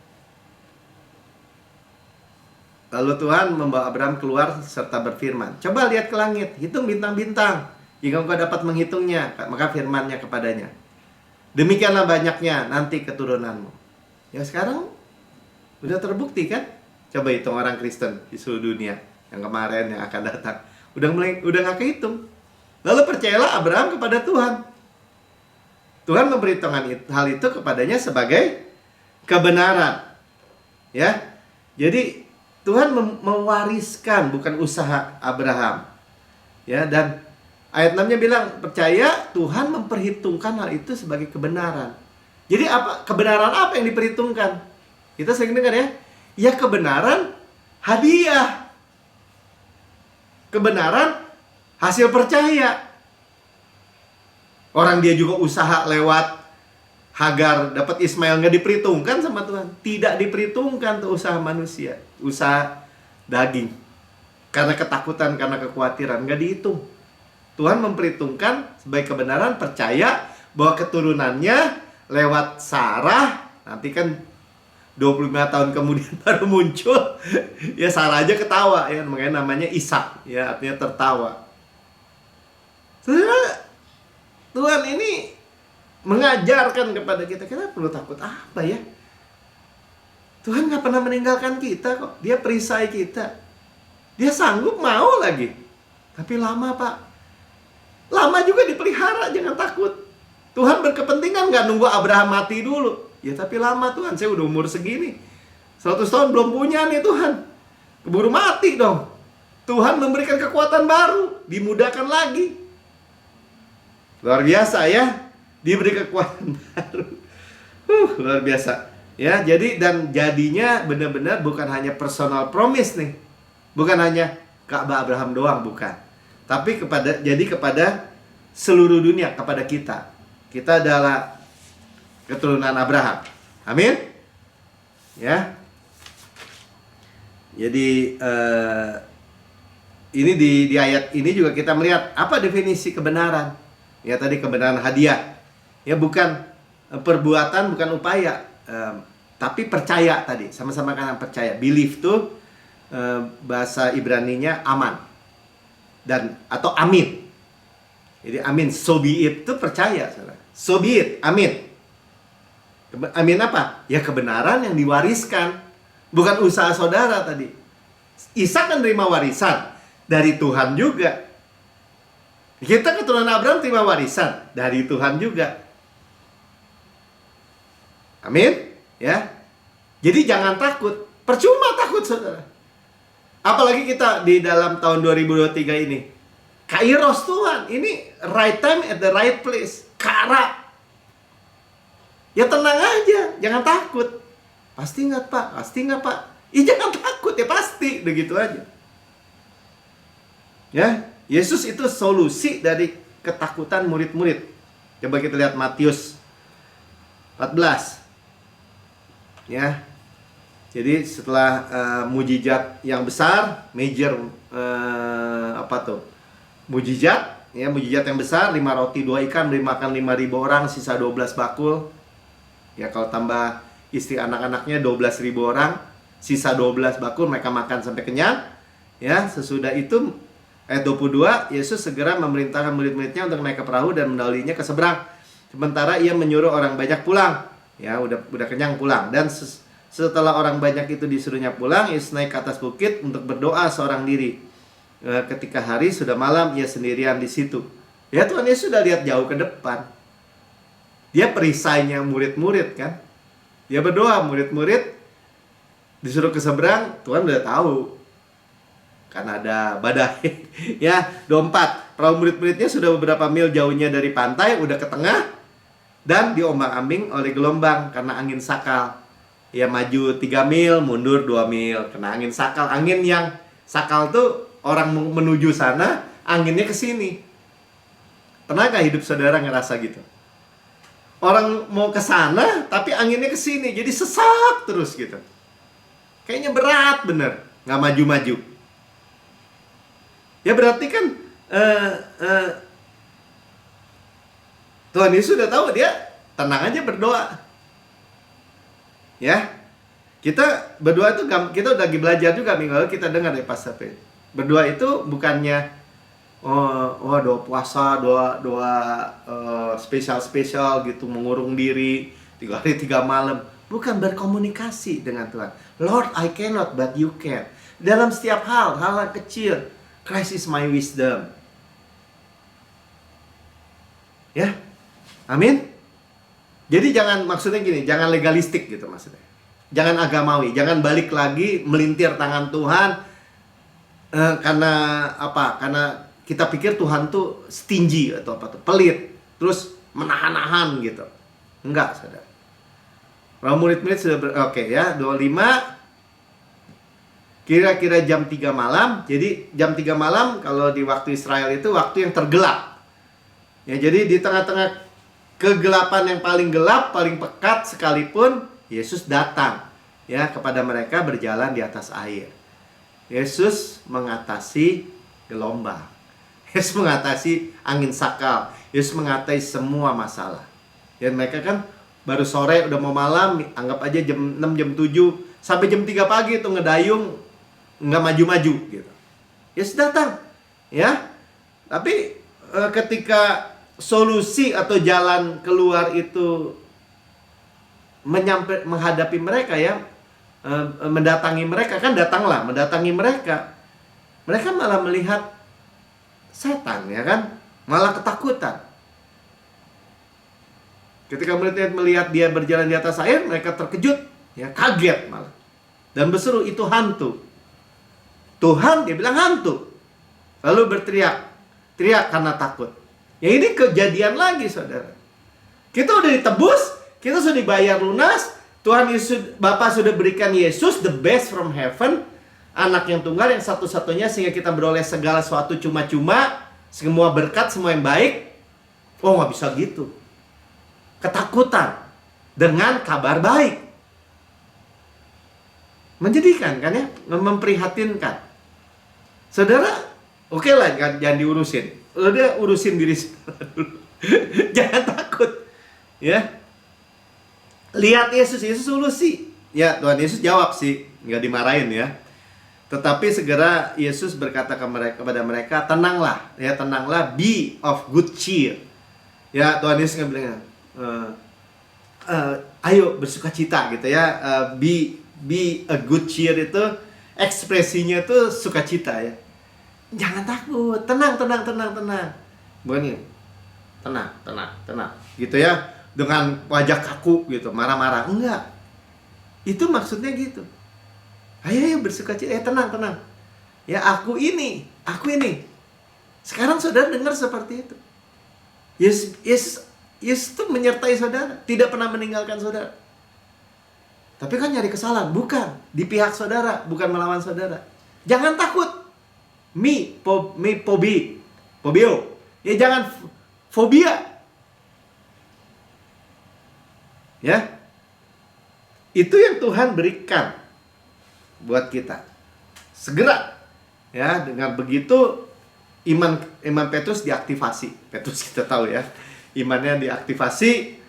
Lalu Tuhan membawa Abraham keluar serta berfirman, coba lihat ke langit, hitung bintang-bintang, jika engkau dapat menghitungnya. Maka firman-Nya kepadanya, demikianlah banyaknya nanti keturunanmu. Ya, sekarang udah terbukti kan? Coba hitung orang Kristen di seluruh dunia yang kemarin, yang akan datang. Udah gak kehitung. Lalu percayalah Abraham kepada Tuhan. Tuhan memberitahukan hal itu kepadanya sebagai kebenaran. Ya, jadi Tuhan mewariskan, bukan usaha Abraham. Ya, dan ayat 6-nya bilang, percaya Tuhan memperhitungkan hal itu sebagai kebenaran. Jadi kebenaran apa yang diperhitungkan? Kita sering dengar ya. Ya, kebenaran hadiah. Kebenaran hasil percaya. Orang dia juga usaha lewat Hagar dapat Ismail, nggak diperhitungkan sama Tuhan. Tidak diperhitungkan tuh usaha manusia, usaha daging. Karena ketakutan, karena kekhawatiran, nggak dihitung. Tuhan memperhitungkan sebagai kebenaran, percaya bahwa keturunannya lewat Sarah. Nanti kan 25 tahun kemudian baru muncul. Ya, Sarah aja ketawa ya, makanya namanya Ishak, ya, artinya tertawa. Tuhan ini mengajarkan kepada kita perlu takut apa ya? Tuhan gak pernah meninggalkan kita kok. Dia perisai kita. Dia sanggup mau lagi. Tapi lama, Pak. Lama juga dipelihara, jangan takut. Tuhan berkepentingan gak nunggu Abraham mati dulu. Ya, tapi lama Tuhan, saya udah umur segini. 100 tahun belum punya nih Tuhan. Keburu mati dong. Tuhan memberikan kekuatan baru, dimudahkan lagi. Luar biasa ya. Diberi kekuatan baru. Luar biasa. Ya, jadi dan jadinya benar-benar bukan hanya personal promise nih. Bukan hanya Ka'bah Abraham doang, bukan. Tapi kepada seluruh dunia, kepada kita. Kita adalah keturunan Abraham. Amin. Ya. Jadi ini di ayat ini juga kita melihat apa definisi kebenaran. Ya, tadi kebenaran hadiah. Ya, bukan perbuatan, bukan upaya, tapi percaya tadi. Sama-sama kan percaya. Belief tuh bahasa Ibraninya aman atau amin. Jadi amin, so be it itu percaya, saudara. So be it, amin. Amin apa? Ya, kebenaran yang diwariskan, bukan usaha saudara tadi. Ishak kan terima warisan dari Tuhan juga. Kita keturunan Abraham terima warisan dari Tuhan juga. Amin, ya. Jadi jangan takut. Percuma takut, saudara. Apalagi kita di dalam tahun 2023 ini. Kairos Tuhan, ini right time at the right place. Kara. Ya tenang aja, jangan takut. Pasti nggak Pak? Pasti nggak Pak? Ya jangan takut, ya pasti. Begitu aja. Ya, Yesus itu solusi dari ketakutan murid-murid. Coba kita lihat Matius 14. Ya. Jadi setelah mujizat yang besar, major mujizat, ya mujizat yang besar, 5 roti 2 ikan beri makan 5.000 orang, sisa 12 bakul. Ya kalau tambah istri anak-anaknya 12.000 orang, sisa 12 bakul, mereka makan sampai kenyang. Ya, sesudah itu ayat 22, Yesus segera memerintahkan murid-muridnya untuk naik ke perahu dan mendahulinya ke seberang. Sementara ia menyuruh orang banyak pulang. Ya, udah kenyang pulang. Dan setelah orang banyak itu disuruhnya pulang, Yesus naik ke atas bukit untuk berdoa seorang diri. Ketika hari sudah malam, ia sendirian di situ. Ya, Tuhan Yesus sudah lihat jauh ke depan. Dia perisainya murid-murid kan. Dia berdoa, murid-murid disuruh ke seberang, Tuhan udah tahu. Kan ada badai. Ya, 24. Perahu murid-muridnya sudah beberapa mil jauhnya dari pantai, udah ke tengah dan diombang-ambing oleh gelombang karena angin sakal. Ya maju 3 mil, mundur 2 mil, kena angin sakal. Angin yang sakal tuh orang menuju sana, anginnya ke sini. Pernah gak hidup saudara ngerasa gitu? Orang mau ke sana, tapi anginnya ke sini, jadi sesak terus gitu. Kayaknya berat bener, nggak maju-maju. Ya berarti kan Tuhan Yesus sudah tahu, dia tenang aja berdoa. Ya, kita berdoa itu, kita udah lagi belajar juga minggu lalu, kita dengar dari Pastor P. Berdoa itu bukannya doa puasa, doa spesial gitu, mengurung diri 3 hari 3 malam. Bukan, berkomunikasi dengan Tuhan. Lord, I cannot, but you can. Dalam setiap hal kecil, Christ is my wisdom. Ya, amin. Jadi maksudnya gini, jangan legalistik gitu maksudnya. Jangan agamawi, jangan balik lagi melintir tangan Tuhan karena apa? Karena kita pikir Tuhan tuh stingy atau apa tuh, pelit, terus menahan-nahan gitu. Enggak, saudara. Kalau murid-murid sudah oke ya, 25. Kira-kira jam 3 malam. Jadi jam 3 malam kalau di waktu Israel itu waktu yang tergelap. Ya, jadi di tengah-tengah kegelapan yang paling gelap, paling pekat sekalipun, Yesus datang ya kepada mereka berjalan di atas air. Yesus mengatasi gelombang. Yesus mengatasi angin sakal. Yesus mengatasi semua masalah. Dan mereka kan baru sore udah mau malam, anggap aja jam 6, jam 7 sampai jam 3 pagi itu ngedayung nggak maju-maju gitu. Yesus datang, ya. Tapi ketika solusi atau jalan keluar itu menghadapi mereka ya, mendatangi mereka, kan datanglah mendatangi mereka. Mereka malah melihat setan, ya kan? Malah ketakutan. Ketika mereka melihat dia berjalan di atas air, mereka terkejut, ya, kaget malah. Dan berseru, itu hantu. Tuhan, dia bilang hantu. Lalu berteriak karena takut. Ya ini kejadian lagi, saudara. Kita udah ditebus, kita sudah dibayar lunas. Tuhan Yesus, Bapa sudah berikan Yesus, the best from heaven, anak yang tunggal, yang satu-satunya, sehingga kita beroleh segala sesuatu cuma-cuma, semua berkat, semua yang baik. Oh, nggak bisa gitu. Ketakutan dengan kabar baik. Menjadikan kan ya, memprihatinkan. Saudara, oke lah, jangan diurusin. Udah urusin diri dulu. Jangan takut. Ya. Lihat Yesus solusi. Ya, Tuhan Yesus jawab sih, nggak dimarahin ya. Tetapi segera Yesus berkata kepada mereka, tenanglah, ya, tenanglah, be of good cheer. Ya, Tuhan Yesus nggak bilang, ayo bersukacita gitu ya. Be a good cheer itu ekspresinya tuh sukacita ya. Jangan takut, tenang. Bukan, tenang. Gitu ya, dengan wajah kaku gitu, marah-marah. Enggak. Itu maksudnya gitu. Ayo bersukacita, tenang. Ya, aku ini. Sekarang saudara dengar seperti itu. Yesus itu menyertai saudara, tidak pernah meninggalkan saudara. Tapi kan nyari kesalahan, bukan di pihak saudara, bukan melawan saudara. Jangan takut. Phobio. Ya jangan fobia. Ya. Itu yang Tuhan berikan buat kita. Segera. Ya, dengan begitu iman Petrus diaktifasi. Petrus kita tahu ya, imannya diaktifasi,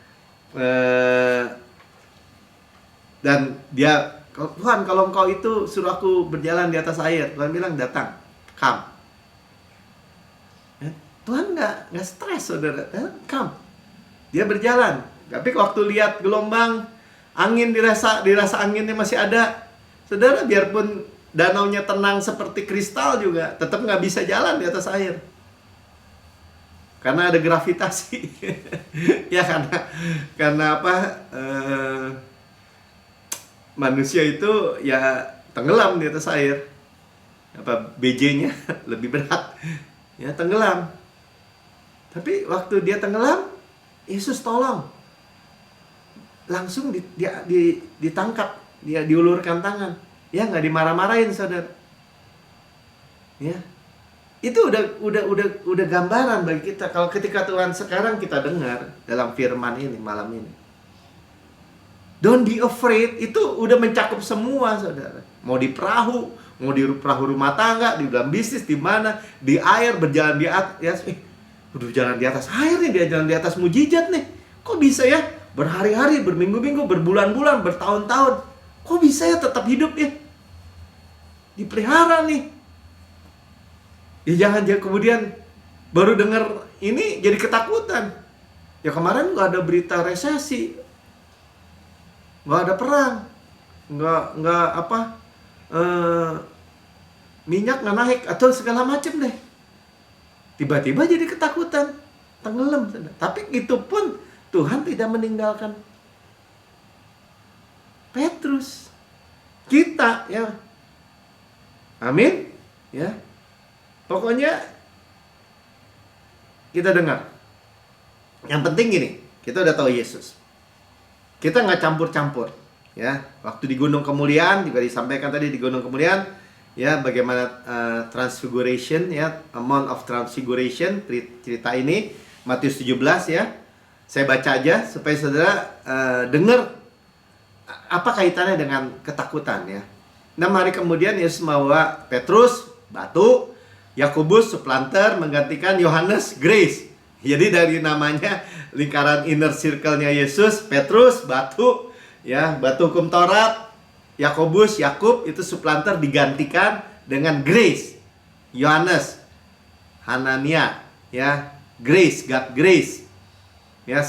dan dia, Tuhan kalau engkau itu suruh aku berjalan di atas air, Tuhan bilang datang, come. Ya, Tuhan nggak stres saudara, come. Dia berjalan. Tapi waktu lihat gelombang, angin dirasa anginnya masih ada, saudara, biarpun danaunya tenang seperti kristal juga tetap nggak bisa jalan di atas air karena ada gravitasi. Ya karena apa, manusia itu ya tenggelam di atas air, apa BJ-nya lebih berat, ya tenggelam. Tapi waktu dia tenggelam, Yesus tolong, langsung ditangkap, dia diulurkan tangan. Ya nggak dimarah-marahin saudara. Ya, itu udah gambaran bagi kita. Kalau ketika Tuhan sekarang kita dengar dalam firman ini malam ini, don't be afraid, itu udah mencakup semua saudara. Mau di perahu, mau di perahu rumah tangga, di dalam bisnis, di mana, di air, berjalan di atas, udah jalan di atas air nih, dia jalan di atas mujizat nih. Kok bisa ya? Berhari-hari, berminggu-minggu, berbulan-bulan, bertahun-tahun. Kok bisa ya tetap hidup ya? Dipelihara nih. Ya jangan kemudian baru dengar ini jadi ketakutan. Ya kemarin nggak ada berita resesi, nggak ada perang, nggak apa, minyak nggak naik atau segala macam deh. Tiba-tiba jadi ketakutan, tenggelam. Tapi itu pun Tuhan tidak meninggalkan Petrus, kita ya, amin ya. Pokoknya kita dengar. Yang penting gini, kita udah tahu Yesus, kita nggak campur-campur ya. Waktu di Gunung Kemuliaan juga disampaikan tadi, di Gunung Kemuliaan ya, bagaimana transfiguration ya, Mount of Transfiguration, cerita ini Matius 17 ya. Saya baca aja supaya saudara dengar apa kaitannya dengan ketakutan ya. 6 hari kemudian Yesus membawa Petrus, batu, Yakobus, supplanter, menggantikan Yohanes, grace. Jadi dari namanya, lingkaran inner circle-nya Yesus, Petrus, batu, ya, batu hukum Taurat, Yakobus, Yakub, itu supplanter, digantikan dengan grace. Yohanes, Hanania, ya, grace, God grace. Ya,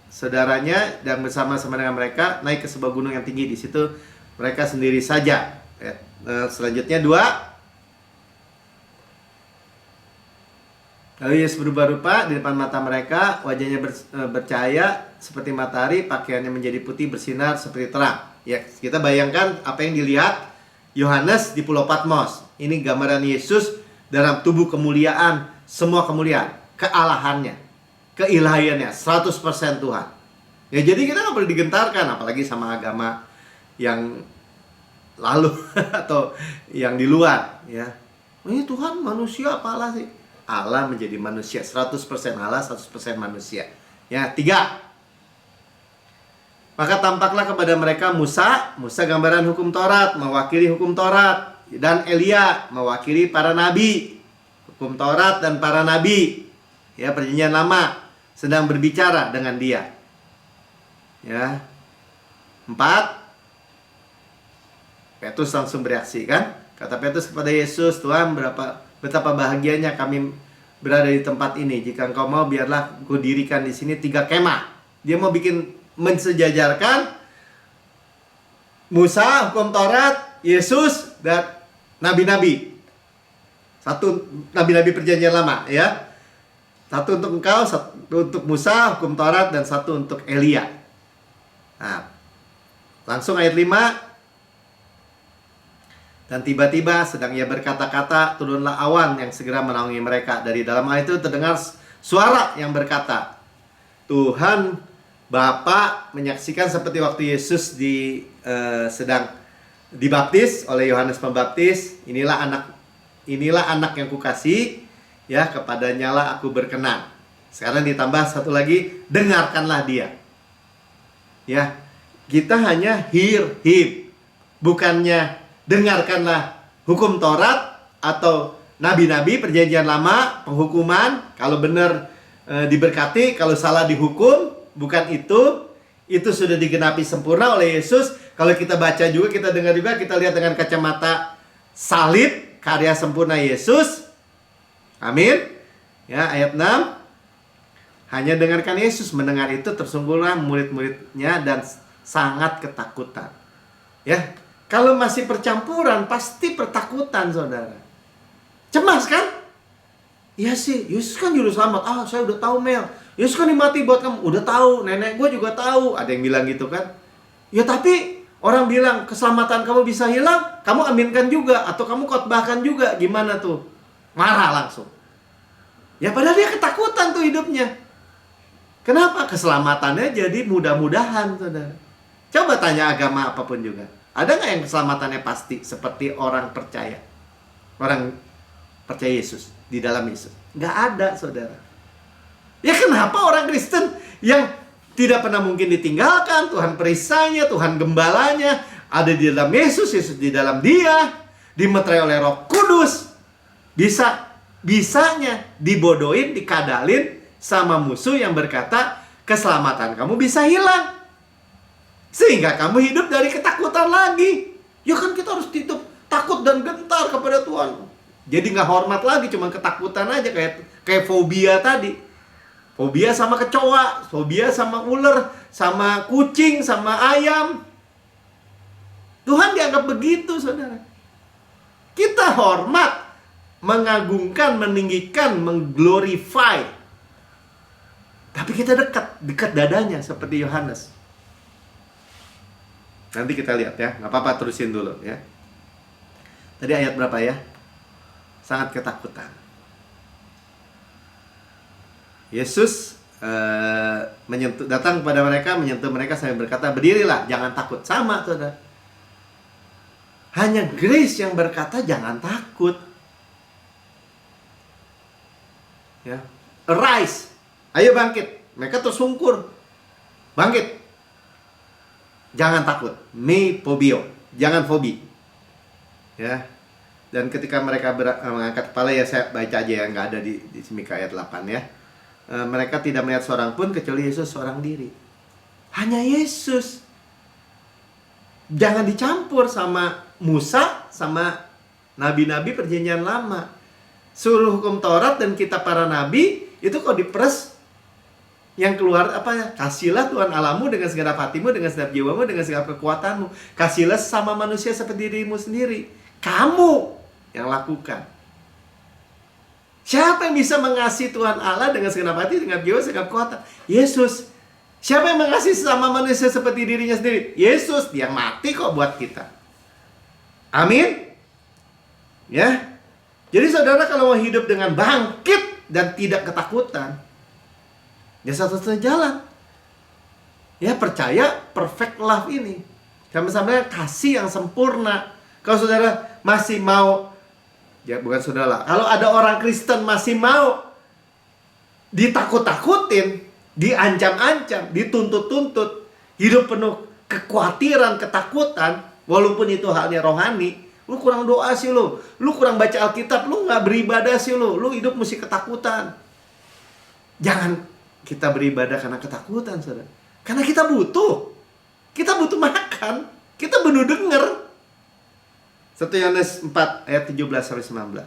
saudaranya dan bersama-sama dengan mereka naik ke sebuah gunung yang tinggi. Di situ mereka sendiri saja. Ya. Selanjutnya 2. Lalu Yesus berubah rupa di depan mata mereka, wajahnya bercahaya seperti matahari, pakaiannya menjadi putih bersinar seperti terang. Ya, kita bayangkan apa yang dilihat Yohanes di Pulau Patmos. Ini gambaran Yesus dalam tubuh kemuliaan, semua kemuliaan, kealahannya, keilahiannya, 100% Tuhan. Ya jadi kita nggak perlu digentarkan, apalagi sama agama yang lalu atau yang di luar. Ya, ini Tuhan manusia apa Allah sih? Allah menjadi manusia, 100% Allah, 100% manusia. Ya, 3. Maka tampaklah kepada mereka Musa gambaran hukum Taurat, mewakili hukum Taurat, dan Elia mewakili para nabi. Hukum Taurat dan para nabi, ya, perjanjian lama, sedang berbicara dengan dia. Ya. 4. Petrus langsung bereaksi kan? Kata Petrus kepada Yesus, Tuhan, betapa bahagianya kami berada di tempat ini. Jika engkau mau, biarlah ku dirikan di sini 3 kemah. Dia mau mensejajarkan Musa, hukum Taurat, Yesus, dan nabi-nabi. 1 nabi-nabi perjanjian lama, ya. 1 untuk engkau, 1 untuk Musa, hukum Taurat, dan 1 untuk Elia. Nah, langsung ayat 5. Dan tiba-tiba sedang ia berkata-kata, turunlah awan yang segera menaungi mereka. Dari dalam air itu terdengar suara yang berkata, Tuhan Bapa menyaksikan seperti waktu Yesus sedang dibaptis oleh Yohanes Pembaptis. Inilah anak yang kukasih, ya, kepadanya lah aku berkenan. Sekarang ditambah satu lagi, dengarkanlah dia. Ya, kita hanya hear him, bukannya dengarkanlah hukum Taurat atau nabi-nabi perjanjian lama, penghukuman, kalau benar diberkati, kalau salah dihukum. Bukan itu. Itu sudah digenapi sempurna oleh Yesus. Kalau kita baca juga, kita dengar juga, kita lihat dengan kacamata salib, karya sempurna Yesus. Amin. Ya, ayat 6. Hanya dengarkan Yesus. Mendengar itu tersungguhlah murid-muridnya dan sangat ketakutan. Ya, kalau masih percampuran, pasti pertakutan, saudara. Cemas kan? Iya sih, Yesus kan juru selamat. Saya udah tahu, Mel. Yesus kan dimati buat kamu. Udah tahu, nenek gue juga tahu. Ada yang bilang gitu kan. Ya tapi orang bilang keselamatan kamu bisa hilang, kamu aminkan juga. Atau kamu khotbahkan juga. Gimana tuh? Marah langsung. Ya padahal dia ketakutan tuh hidupnya. Kenapa? Keselamatannya jadi mudah-mudahan, saudara. Coba tanya agama apapun juga. Ada nggak yang keselamatannya pasti seperti orang percaya? Orang percaya Yesus, di dalam Yesus. Nggak ada, saudara. Ya kenapa orang Kristen yang tidak pernah mungkin ditinggalkan, Tuhan perisainya, Tuhan gembalanya, ada di dalam Yesus, Yesus di dalam dia, dimeterai oleh Roh Kudus, bisanya dibodohin, dikadalin sama musuh yang berkata, keselamatan kamu bisa hilang. Sehingga kamu hidup dari ketakutan lagi. Ya kan kita harus hidup takut dan gentar kepada Tuhan. Jadi nggak hormat lagi, cuma ketakutan aja, kayak fobia tadi. Fobia sama kecoa, fobia sama ular, sama kucing, sama ayam. Tuhan dianggap begitu, saudara. Kita hormat, mengagungkan, meninggikan, mengglorify. Tapi kita dekat dadanya seperti Yohanes. Nanti kita lihat ya, nggak apa-apa, terusin dulu ya. Tadi ayat berapa ya? Sangat ketakutan. Yesus datang kepada mereka, menyentuh mereka sambil berkata, berdirilah, jangan takut. Sama, saudara. Hanya grace yang berkata jangan takut. Ya, arise, ayo bangkit. Mereka tersungkur, bangkit. Jangan takut, me phobio, jangan fobi. Ya. Dan ketika mereka mengangkat kepala, ya saya baca aja ya, nggak ada di Mika ayat 8 ya. Mereka tidak melihat seorang pun kecuali Yesus seorang diri. Hanya Yesus. Jangan dicampur sama Musa, sama nabi-nabi perjanjian lama. Seluruh hukum Taurat dan kitab para nabi itu kok diperes, yang keluar apa ya? Kasihlah Tuhan Allahmu dengan segenap hatimu, dengan segenap jiwamu, dengan segenap kekuatanmu. Kasihlah sama manusia seperti dirimu sendiri. Kamu yang lakukan. Siapa yang bisa mengasihi Tuhan Allah dengan segenap hati, dengan jiwa, segenap kekuatan? Yesus. Siapa yang mengasihi sama manusia seperti dirinya sendiri? Yesus. Dia mati kok buat kita. Amin. Ya. Jadi saudara, kalau mau hidup dengan bangkit dan tidak ketakutan, ya satu-satunya jalan. Ya, percaya perfect love ini. Sama-sama kasih yang sempurna. Kalau saudara masih mau, ya bukan saudara, kalau ada orang Kristen masih mau ditakut-takutin, diancam-ancam, dituntut-tuntut, hidup penuh kekhawatiran, ketakutan, walaupun itu halnya rohani, lu kurang doa sih lu kurang baca Alkitab, lu nggak beribadah sih lu hidup mesti ketakutan. Jangan kita beribadah karena ketakutan, saudara. Karena kita butuh makan, kita butuh denger. 1 Yohanes 4 ayat 17-19.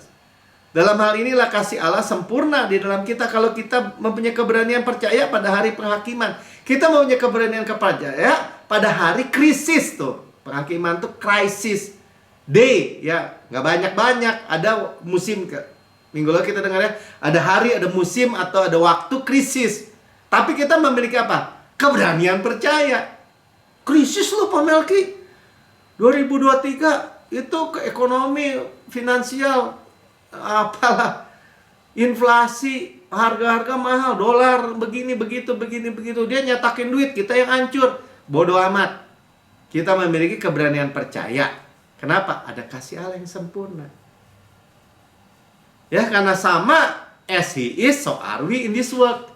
Dalam hal inilah kasih Allah sempurna di dalam kita, kalau kita mempunyai keberanian percaya pada hari penghakiman. Kita mempunyai keberanian percaya pada hari krisis tuh. Penghakiman tuh krisis day, ya, nggak banyak-banyak. Ada musim minggu lalu kita dengar ya, ada hari, ada musim atau ada waktu krisis. Tapi kita memiliki apa? Keberanian percaya. Krisis loh Pak Melki. 2023 itu ke ekonomi, finansial, apalah, inflasi, harga-harga mahal, dolar begini begitu. Dia nyatakin duit, kita yang hancur. Bodoh amat. Kita memiliki keberanian percaya. Kenapa? Ada kasih Allah yang sempurna. Ya, karena sama as he is, so are we in this world.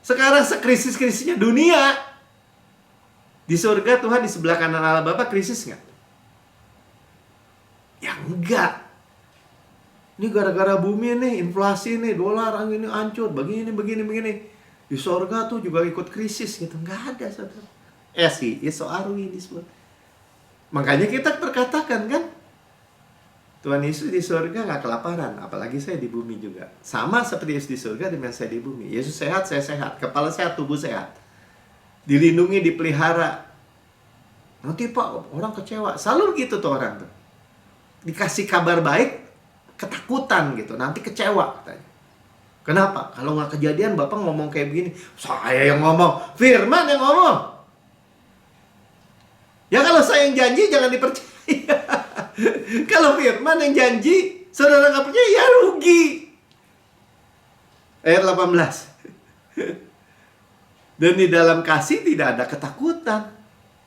Sekarang sekrisis-krisisnya dunia, di surga Tuhan di sebelah kanan Allah Bapa krisis nggak? Ya enggak. Ini gara-gara bumi nih, inflasi nih, dolar ini hancur, begini. Di surga tuh juga ikut krisis gitu. Nggak ada, saudara. As he is, so are we in this world. Makanya kita berkatakan kan, Tuhan Yesus di surga nggak kelaparan, apalagi saya di bumi juga. Sama seperti Yesus di surga dengan saya di bumi. Yesus sehat, saya sehat. Kepala sehat, tubuh sehat. Dilindungi, dipelihara. Nanti Pak, orang kecewa. Selalu gitu tuh orang tuh. Dikasih kabar baik, ketakutan gitu. Nanti kecewa katanya. Kenapa? Kalau nggak kejadian, Bapak ngomong kayak begini. Saya yang ngomong, Firman yang ngomong. Ya kalau saya yang janji, jangan dipercaya. Kalau Firman yang janji, saudara nggak percaya, ya rugi. Ayat 18. Dan di dalam kasih tidak ada ketakutan.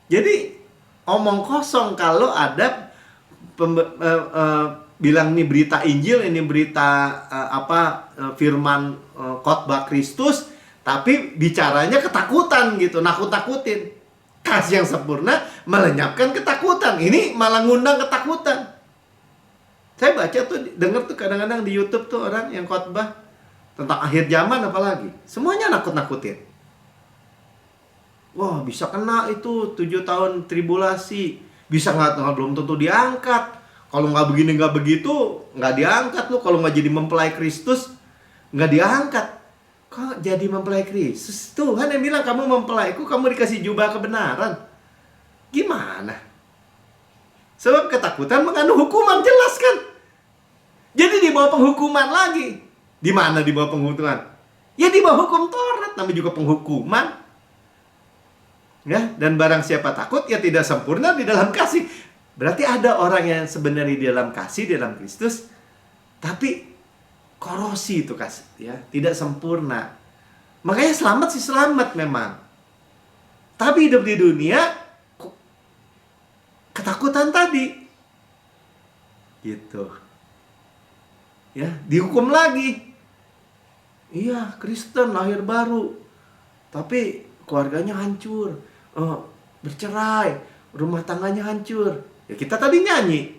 Jadi omong kosong kalau ada bilang ini berita Injil, ini berita firman khotbah Kristus, tapi bicaranya ketakutan gitu, nakut-nakutin. Kasih yang sempurna melenyapkan ketakutan. Ini malah ngundang ketakutan. Saya baca tuh, denger tuh kadang-kadang di YouTube tuh orang yang khotbah tentang akhir zaman apalagi. Semuanya nakut-nakutin. Wah, bisa kena itu 7 tahun tribulasi. Bisa nggak, belum tentu diangkat. Kalau nggak begini, nggak begitu, nggak diangkat lu. Kalau nggak jadi mempelai Kristus, nggak diangkat. Kok jadi mempelai Kristus? Tuhan yang bilang kamu mempelaiku, kamu dikasih jubah kebenaran. Gimana? Sebab ketakutan mengandung hukuman, jelas kan? Jadi di bawah penghukuman lagi. Di mana di bawah penghukuman? Ya di bawah hukum Taurat, namanya juga penghukuman. Ya, dan barang siapa takut, ya tidak sempurna di dalam kasih. Berarti ada orang yang sebenarnya di dalam kasih, di dalam Kristus, tapi korosi itu kasih, ya, tidak sempurna. Makanya selamat sih selamat memang. Tapi hidup di dunia ketakutan tadi. Gitu. Ya, dihukum lagi. Iya, Kristen lahir baru. Tapi keluarganya hancur. Bercerai, rumah tangganya hancur. Ya kita tadi nyanyi.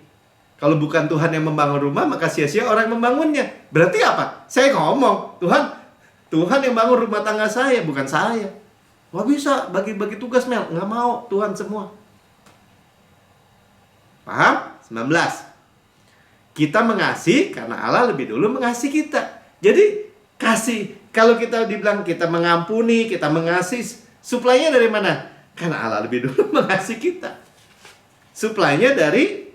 Kalau bukan Tuhan yang membangun rumah, maka sia-sia orang yang membangunnya. Berarti apa? Saya ngomong, Tuhan yang bangun rumah tangga saya, bukan saya. Wah bisa, bagi-bagi tugas Mel. Nggak mau, Tuhan semua. Paham? 19. Kita mengasihi karena Allah lebih dulu mengasihi kita. Jadi, kasih. Kalau kita dibilang kita mengampuni, kita mengasihi, suplainya dari mana? Karena Allah lebih dulu mengasihi kita. Suplainya dari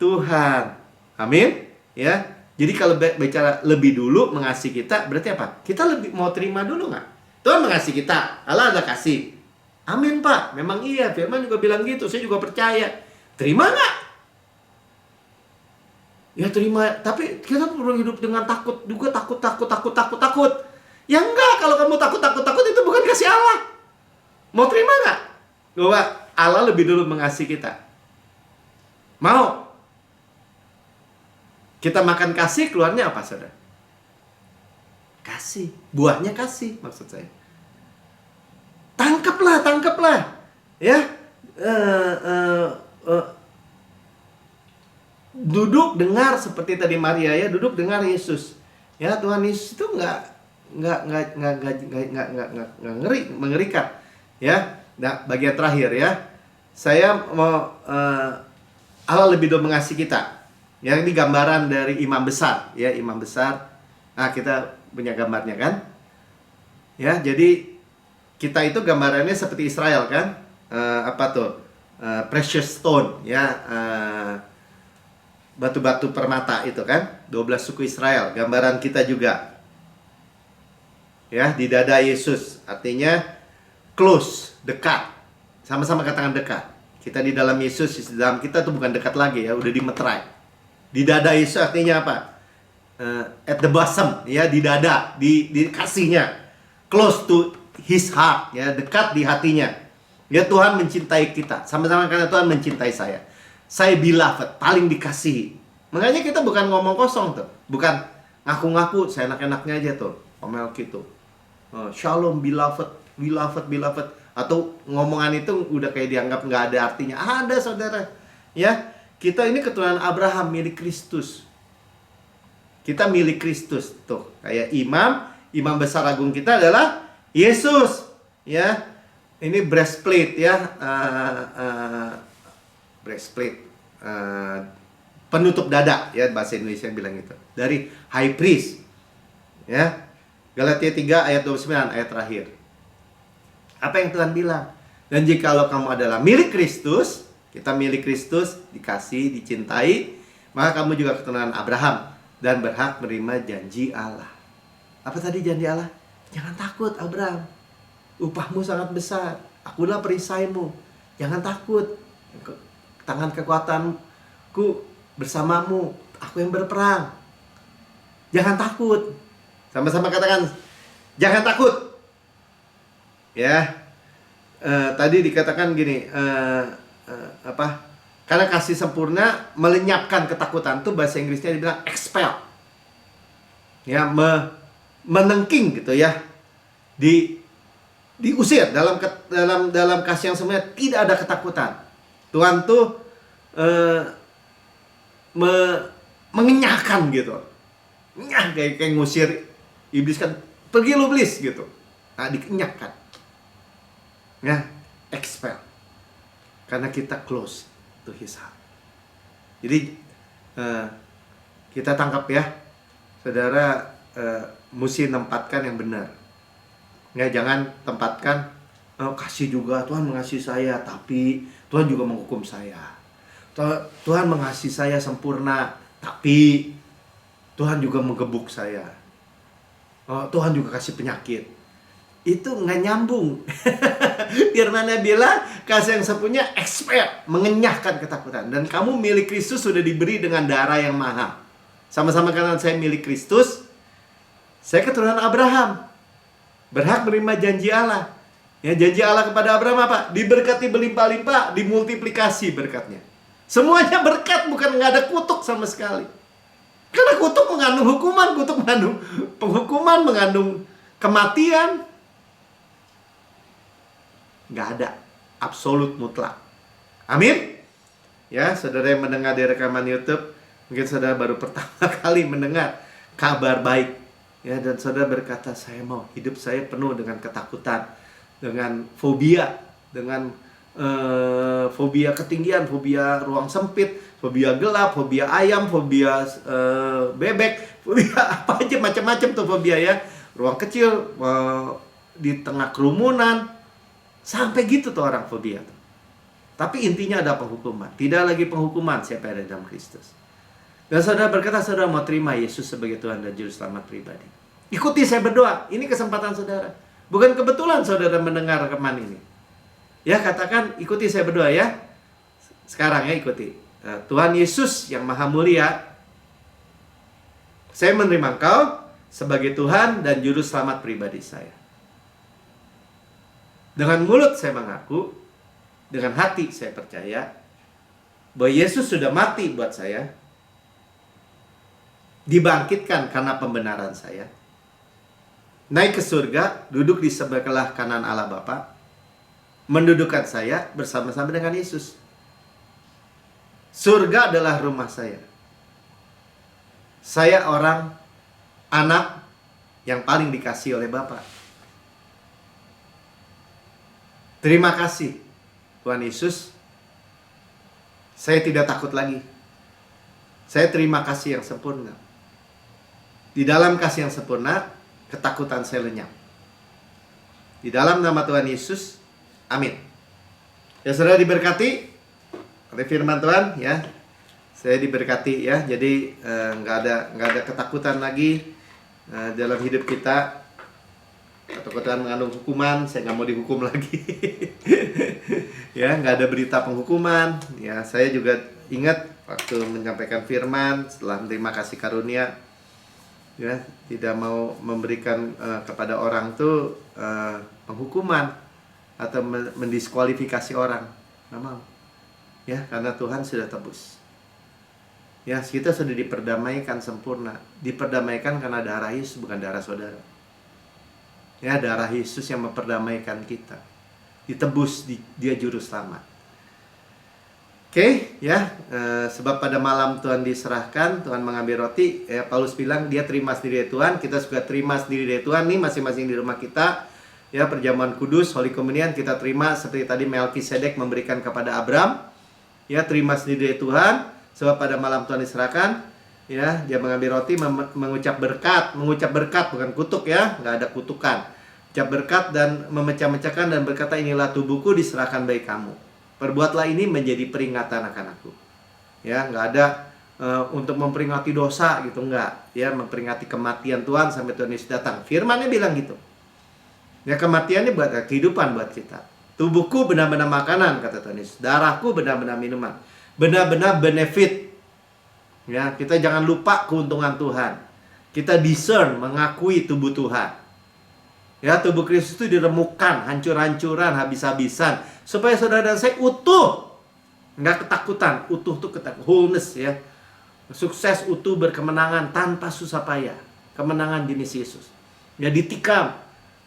Tuhan. Amin. Ya. Jadi kalau bicara lebih dulu mengasihi kita, berarti apa? Kita lebih mau terima dulu nggak? Tuhan mengasihi kita. Allah adalah kasih. Amin Pak. Memang iya. Firman juga bilang gitu. Saya juga percaya. Terima nggak? Ya terima. Tapi kita perlu hidup dengan takut juga. Takut. Ya enggak. Kalau kamu takut itu bukan kasih Allah. Mau terima nggak? Bahwa Allah lebih dulu mengasihi kita. Mau? Kita makan kasih, keluarnya apa, saudara? Kasih. Buahnya kasih, maksud saya. Tangkaplah. Ya. Duduk dengar seperti tadi Maria ya, duduk dengar Yesus. Ya, Tuhan Yesus itu nggak mengerikan. Ya. Nah, bagian terakhir ya. Saya mau Allah lebih dulu mengasihi kita. Yang ini gambaran dari imam besar, ya, imam besar. Nah, kita punya gambarnya kan? Ya, jadi kita itu gambarannya seperti Israel kan? Apa tuh? Precious stone, ya, batu-batu permata itu kan? 12 suku Israel, gambaran kita juga. Ya, di dada Yesus, artinya close, dekat. Sama-sama katakan dekat. Kita di dalam Yesus, di dalam kita tuh bukan dekat lagi ya, udah dimeterai. Di dada Yesus artinya apa? At the bosom, ya, di dada, di kasihnya, close to his heart, ya, dekat di hatinya. Ya, Tuhan mencintai kita, sama-sama karena Tuhan mencintai saya. Saya beloved, paling dikasihi. Makanya kita bukan ngomong kosong tuh, bukan ngaku-ngaku, saya enak-enaknya aja tuh, omel gitu. Shalom beloved, beloved, beloved, atau ngomongan itu udah kayak dianggap nggak ada artinya. Ada saudara, ya, kita ini keturunan Abraham, milik Kristus. Kita milik Kristus tuh, kayak imam besar agung kita adalah Yesus, ya. Ini breastplate, ya, breastplate, penutup dada, ya, bahasa Indonesia bilang itu, dari high priest, ya. Galatia 3 ayat 29, ayat terakhir. Apa yang Tuhan bilang? Dan jikalau kamu adalah milik Kristus, kita milik Kristus, dikasih, dicintai, maka kamu juga keturunan Abraham dan berhak menerima janji Allah. Apa tadi janji Allah? Jangan takut Abraham, upahmu sangat besar, akulah perisaimu. Jangan takut, tangan kekuatanku bersamamu, aku yang berperang. Jangan takut. Sama-sama katakan, jangan takut. Ya, tadi dikatakan gini, apa? Karena kasih sempurna melenyapkan ketakutan, tuh bahasa Inggrisnya dibilang expel. Ya, menengking gitu ya. Diusir dalam kasih yang sempurna, tidak ada ketakutan. Tuhan tuh mengenyahkan gitu. Kayak ngusir iblis kan, pergi lu iblis gitu. Nah, dikenyahkan. Ya, expel. Karena kita close to his heart. Jadi kita tangkap ya, saudara, mesti tempatkan yang benar. Ya, jangan tempatkan kasih juga, Tuhan mengasihi saya, tapi Tuhan juga menghukum saya. Tuhan mengasihi saya sempurna, tapi Tuhan juga menggebuk saya. Tuhan juga kasih penyakit. Itu nggak nyambung. Firman-Nya bilang kasih yang sempurna expert, mengenyahkan ketakutan. Dan kamu milik Kristus sudah diberi dengan darah yang mahal. Sama-sama karena saya milik Kristus, saya keturunan Abraham, berhak menerima janji Allah. Ya, janji Allah kepada Abraham apa? Diberkati berlimpah-limpah, dimultiplikasi berkatnya. Semuanya berkat, bukan nggak ada kutuk sama sekali. Karena kutuk mengandung hukuman, kutuk mengandung penghukuman, mengandung kematian. Nggak ada, absolut mutlak. Amin. Ya, saudara yang mendengar di rekaman YouTube, mungkin saudara baru pertama kali mendengar kabar baik. Ya, dan saudara berkata, saya mau hidup saya penuh dengan ketakutan, dengan fobia, dengan fobia ketinggian, fobia ruang sempit, fobia gelap, fobia ayam, fobia bebek, fobia apa aja, macam-macam tuh fobia ya. Ruang kecil, di tengah kerumunan, sampai gitu tuh orang fobia tuh. Tapi intinya ada penghukuman. Tidak lagi penghukuman siapa yang ada dalam Kristus. Dan saudara berkata, saudara mau terima Yesus sebagai Tuhan dan Juru Selamat pribadi. Ikuti saya berdoa. Ini kesempatan saudara. Bukan kebetulan saudara mendengar rekaman ini. Ya, katakan, ikuti saya berdoa ya. Sekarang ya, ikuti. Tuhan Yesus yang maha mulia, saya menerima Engkau sebagai Tuhan dan Juru Selamat pribadi saya. Dengan mulut saya mengaku, dengan hati saya percaya bahwa Yesus sudah mati buat saya, dibangkitkan karena pembenaran saya, naik ke surga, duduk di sebelah kanan Allah Bapa, mendudukkan saya bersama-sama dengan Yesus. Surga adalah rumah saya. Saya orang anak yang paling dikasihi oleh Bapa. Terima kasih Tuhan Yesus. Saya tidak takut lagi. Saya terima kasih yang sempurna. Di dalam kasih yang sempurna, ketakutan saya lenyap. Di dalam nama Tuhan Yesus, amin. Ya, saudara diberkati oleh firman Tuhan ya. Saya diberkati ya. Jadi nggak ada ketakutan lagi dalam hidup kita. atau Tuhan mengandung hukuman, saya nggak mau dihukum lagi. Ya, nggak ada berita penghukuman. Ya, saya juga ingat waktu menyampaikan firman setelah menerima kasih karunia, ya, tidak mau memberikan kepada orang tuh penghukuman atau mendiskualifikasi orang, nggak mau. Ya, karena Tuhan sudah tebus. Ya, kita sudah diperdamaikan sempurna. Diperdamaikan karena darah Yesus, bukan darah saudara. Ya, darah Yesus yang memperdamaikan kita. Ditebus, dia juru selamat. Oke, ya, sebab pada malam Tuhan diserahkan, Tuhan mengambil roti, ya, Paulus bilang dia terima sendiri dari Tuhan, kita juga terima sendiri dari Tuhan nih masing-masing di rumah kita. Ya, perjamuan kudus, Holy Communion kita terima seperti tadi Melkisedek memberikan kepada Abram. Ya, terima sendiri dari Tuhan. Sebab pada malam Tuhan diserahkan, ya, dia mengambil roti, mengucap berkat bukan kutuk, ya, nggak ada kutukan. Ucap berkat dan memecah-mecahkan dan berkata, inilah tubuhku diserahkan bagi kamu. Perbuatlah ini menjadi peringatan akan aku. Ya, nggak ada untuk memperingati dosa gitu, nggak. Ya, memperingati kematian Tuhan sampai Tuhan Yesus datang. Firman-Nya bilang gitu. Ya, kematiannya buat kehidupan buat kita. Tubuhku benar-benar makanan, kata Tuhan Yesus. Darahku benar-benar minuman. Benar-benar benefit. Ya, kita jangan lupa keuntungan Tuhan. Kita discern, mengakui tubuh Tuhan. Ya, tubuh Kristus itu diremukkan, hancur-hancuran, habis-habisan, supaya saudara dan saya utuh. Nggak ketakutan, utuh tuh wholeness, ya. Sukses, utuh, berkemenangan tanpa susah payah. Kemenangan jenis Yesus. Ya, ditikam.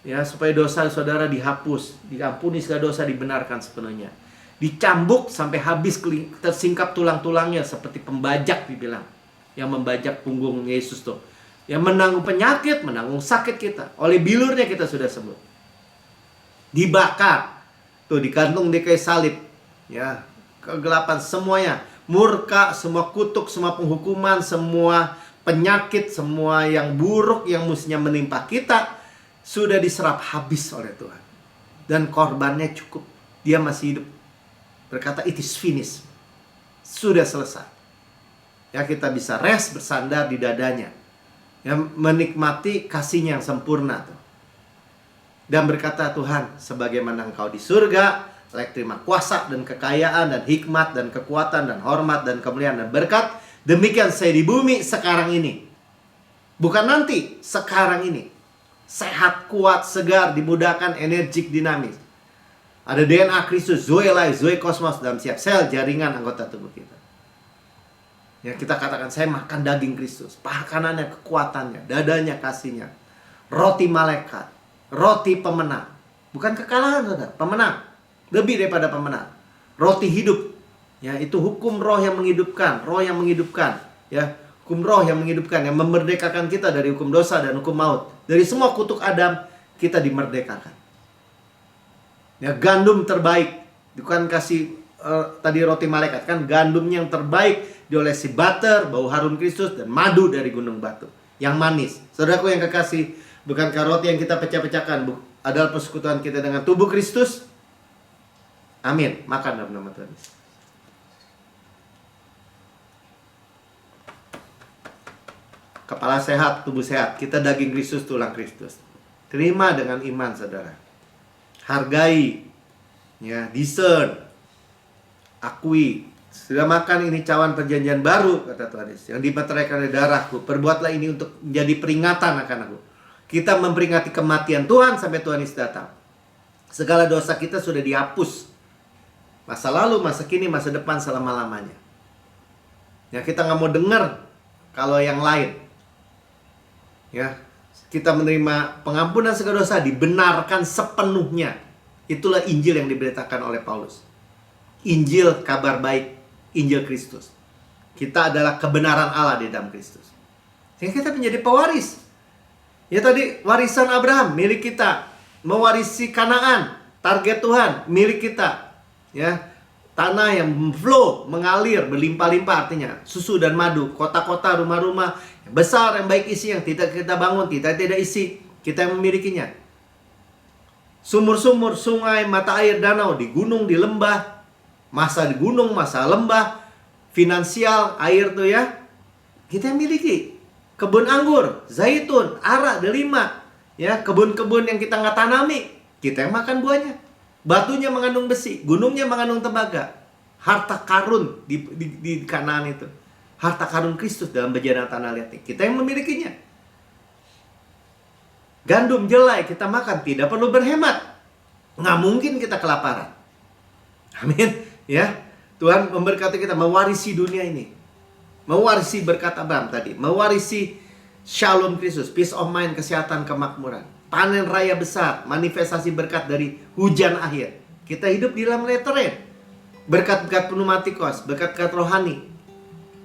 Ya, supaya dosa saudara dihapus, diampuni segala dosa, dibenarkan sepenuhnya. Dicambuk sampai habis, tersingkap tulang-tulangnya seperti pembajak dibilang, yang membajak punggung Yesus tuh, yang menanggung penyakit, menanggung sakit kita. Oleh bilurnya kita sudah sembuh. Dibakar tuh, digantung di kayu salib, ya, kegelapan semuanya, murka, semua kutuk, semua penghukuman, semua penyakit, semua yang buruk yang mestinya menimpa kita sudah diserap habis oleh Tuhan. Dan korbannya cukup. Dia masih hidup. Berkata, it is finished. Sudah selesai. Ya, kita bisa rest, bersandar di dadanya. Ya, menikmati kasihnya yang sempurna tuh. Dan berkata, Tuhan, sebagaimana Engkau di surga, layak terima kuasa dan kekayaan dan hikmat dan kekuatan dan hormat dan kemuliaan dan berkat. Demikian saya di bumi sekarang ini. Bukan nanti, sekarang ini. Sehat, kuat, segar, dimudahkan, energik, dinamis. Ada DNA Kristus, Zoe Life, Zoe Kosmos dalam setiap sel jaringan anggota tubuh kita. Ya, kita katakan, saya makan daging Kristus. Makanannya, kekuatannya, dadanya, kasihnya. Roti malaikat, roti pemenang. Bukan kekalahan, saudara, pemenang. Lebih daripada pemenang. Roti hidup. Ya, itu hukum roh yang menghidupkan, roh yang menghidupkan. Ya, hukum roh yang menghidupkan, yang memerdekakan kita dari hukum dosa dan hukum maut. Dari semua kutuk Adam, kita dimerdekakan. Ya, gandum terbaik. Bukan kasih tadi roti malaikat, kan gandumnya yang terbaik diolesi butter, bau harum Kristus, dan madu dari gunung batu yang manis. Saudaraku yang kekasih, bukankah roti yang kita pecah-pecahkan adalah persekutuan kita dengan tubuh Kristus? Amin. Makan dalam nama Tuhan Yesus. Kepala sehat, tubuh sehat. Kita daging Kristus, tulang Kristus. Terima dengan iman, saudara. Hargai, ya, discern, akui. Sudah makan ini cawan perjanjian baru, kata Tuhan Yesus, yang dimeteraikan oleh darahku. Perbuatlah ini untuk menjadi peringatan akan aku. Kita memperingati kematian Tuhan sampai Tuhan Yesus datang. Segala dosa kita sudah dihapus. Masa lalu, masa kini, masa depan, selama-lamanya. Ya, kita nggak mau dengar kalau yang lain. Ya, kita menerima pengampunan segala dosa, dibenarkan sepenuhnya. Itulah Injil yang diberitakan oleh Paulus. Injil kabar baik, Injil Kristus. Kita adalah kebenaran Allah di dalam Kristus. Sehingga kita menjadi pewaris. Ya, tadi warisan Abraham milik kita. Mewarisi Kanaan, target Tuhan milik kita. Ya, tanah yang flow, mengalir, berlimpah-limpah, artinya susu dan madu, kota-kota, rumah-rumah besar yang baik isi, yang tidak kita bangun, kita tidak isi, kita yang memilikinya. Sumur-sumur, sungai, mata air, danau, di gunung, di lembah, masa di gunung, masa lembah, finansial, air tuh ya, kita yang miliki. Kebun anggur, zaitun, ara, delima, Ya, kebun-kebun yang kita nggak tanami, kita yang makan buahnya. Batunya mengandung besi, gunungnya mengandung tembaga. Harta karun di Kanaan itu. Harta karun Kristus dalam bejana tanah liat ini. Kita yang memilikinya. Gandum jelai kita makan, tidak perlu berhemat. Nggak mungkin kita kelaparan. Amin. Ya, Tuhan memberkati kita mewarisi dunia ini. Mewarisi berkat Abraham tadi. Mewarisi shalom Kristus, peace of mind, kesehatan, kemakmuran. Panen raya besar, manifestasi berkat dari hujan akhir. Kita hidup di dalam letterhead. Berkat-berkat pneumatikos, berkat-berkat rohani.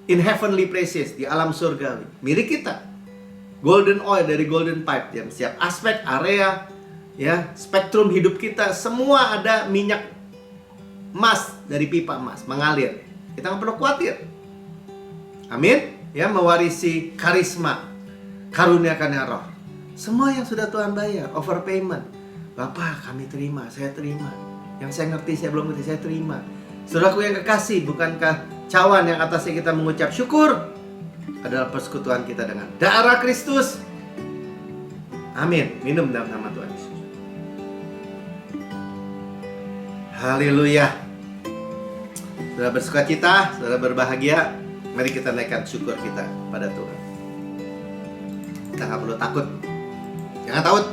In heavenly places, di alam surgawi. Milik kita. Golden oil dari golden pipe. Yang setiap aspek, area, ya, spektrum hidup kita, semua ada minyak emas dari pipa emas mengalir. Kita nggak perlu khawatir. Amin. Ya, mewarisi karisma, karuniakannya roh. Semua yang sudah Tuhan bayar, overpayment. Bapak, kami terima, saya terima. Yang saya ngerti, saya belum ngerti, saya terima. Saudaraku yang kekasih, bukankah cawan yang atasnya kita mengucap syukur adalah persekutuan kita dengan darah Kristus? Amin. Minum dalam nama Tuhan Yesus. Haleluya. Saudara bersukacita, saudara berbahagia. Mari kita naikkan syukur kita pada Tuhan. Kita nggak perlu takut. Jangan takut.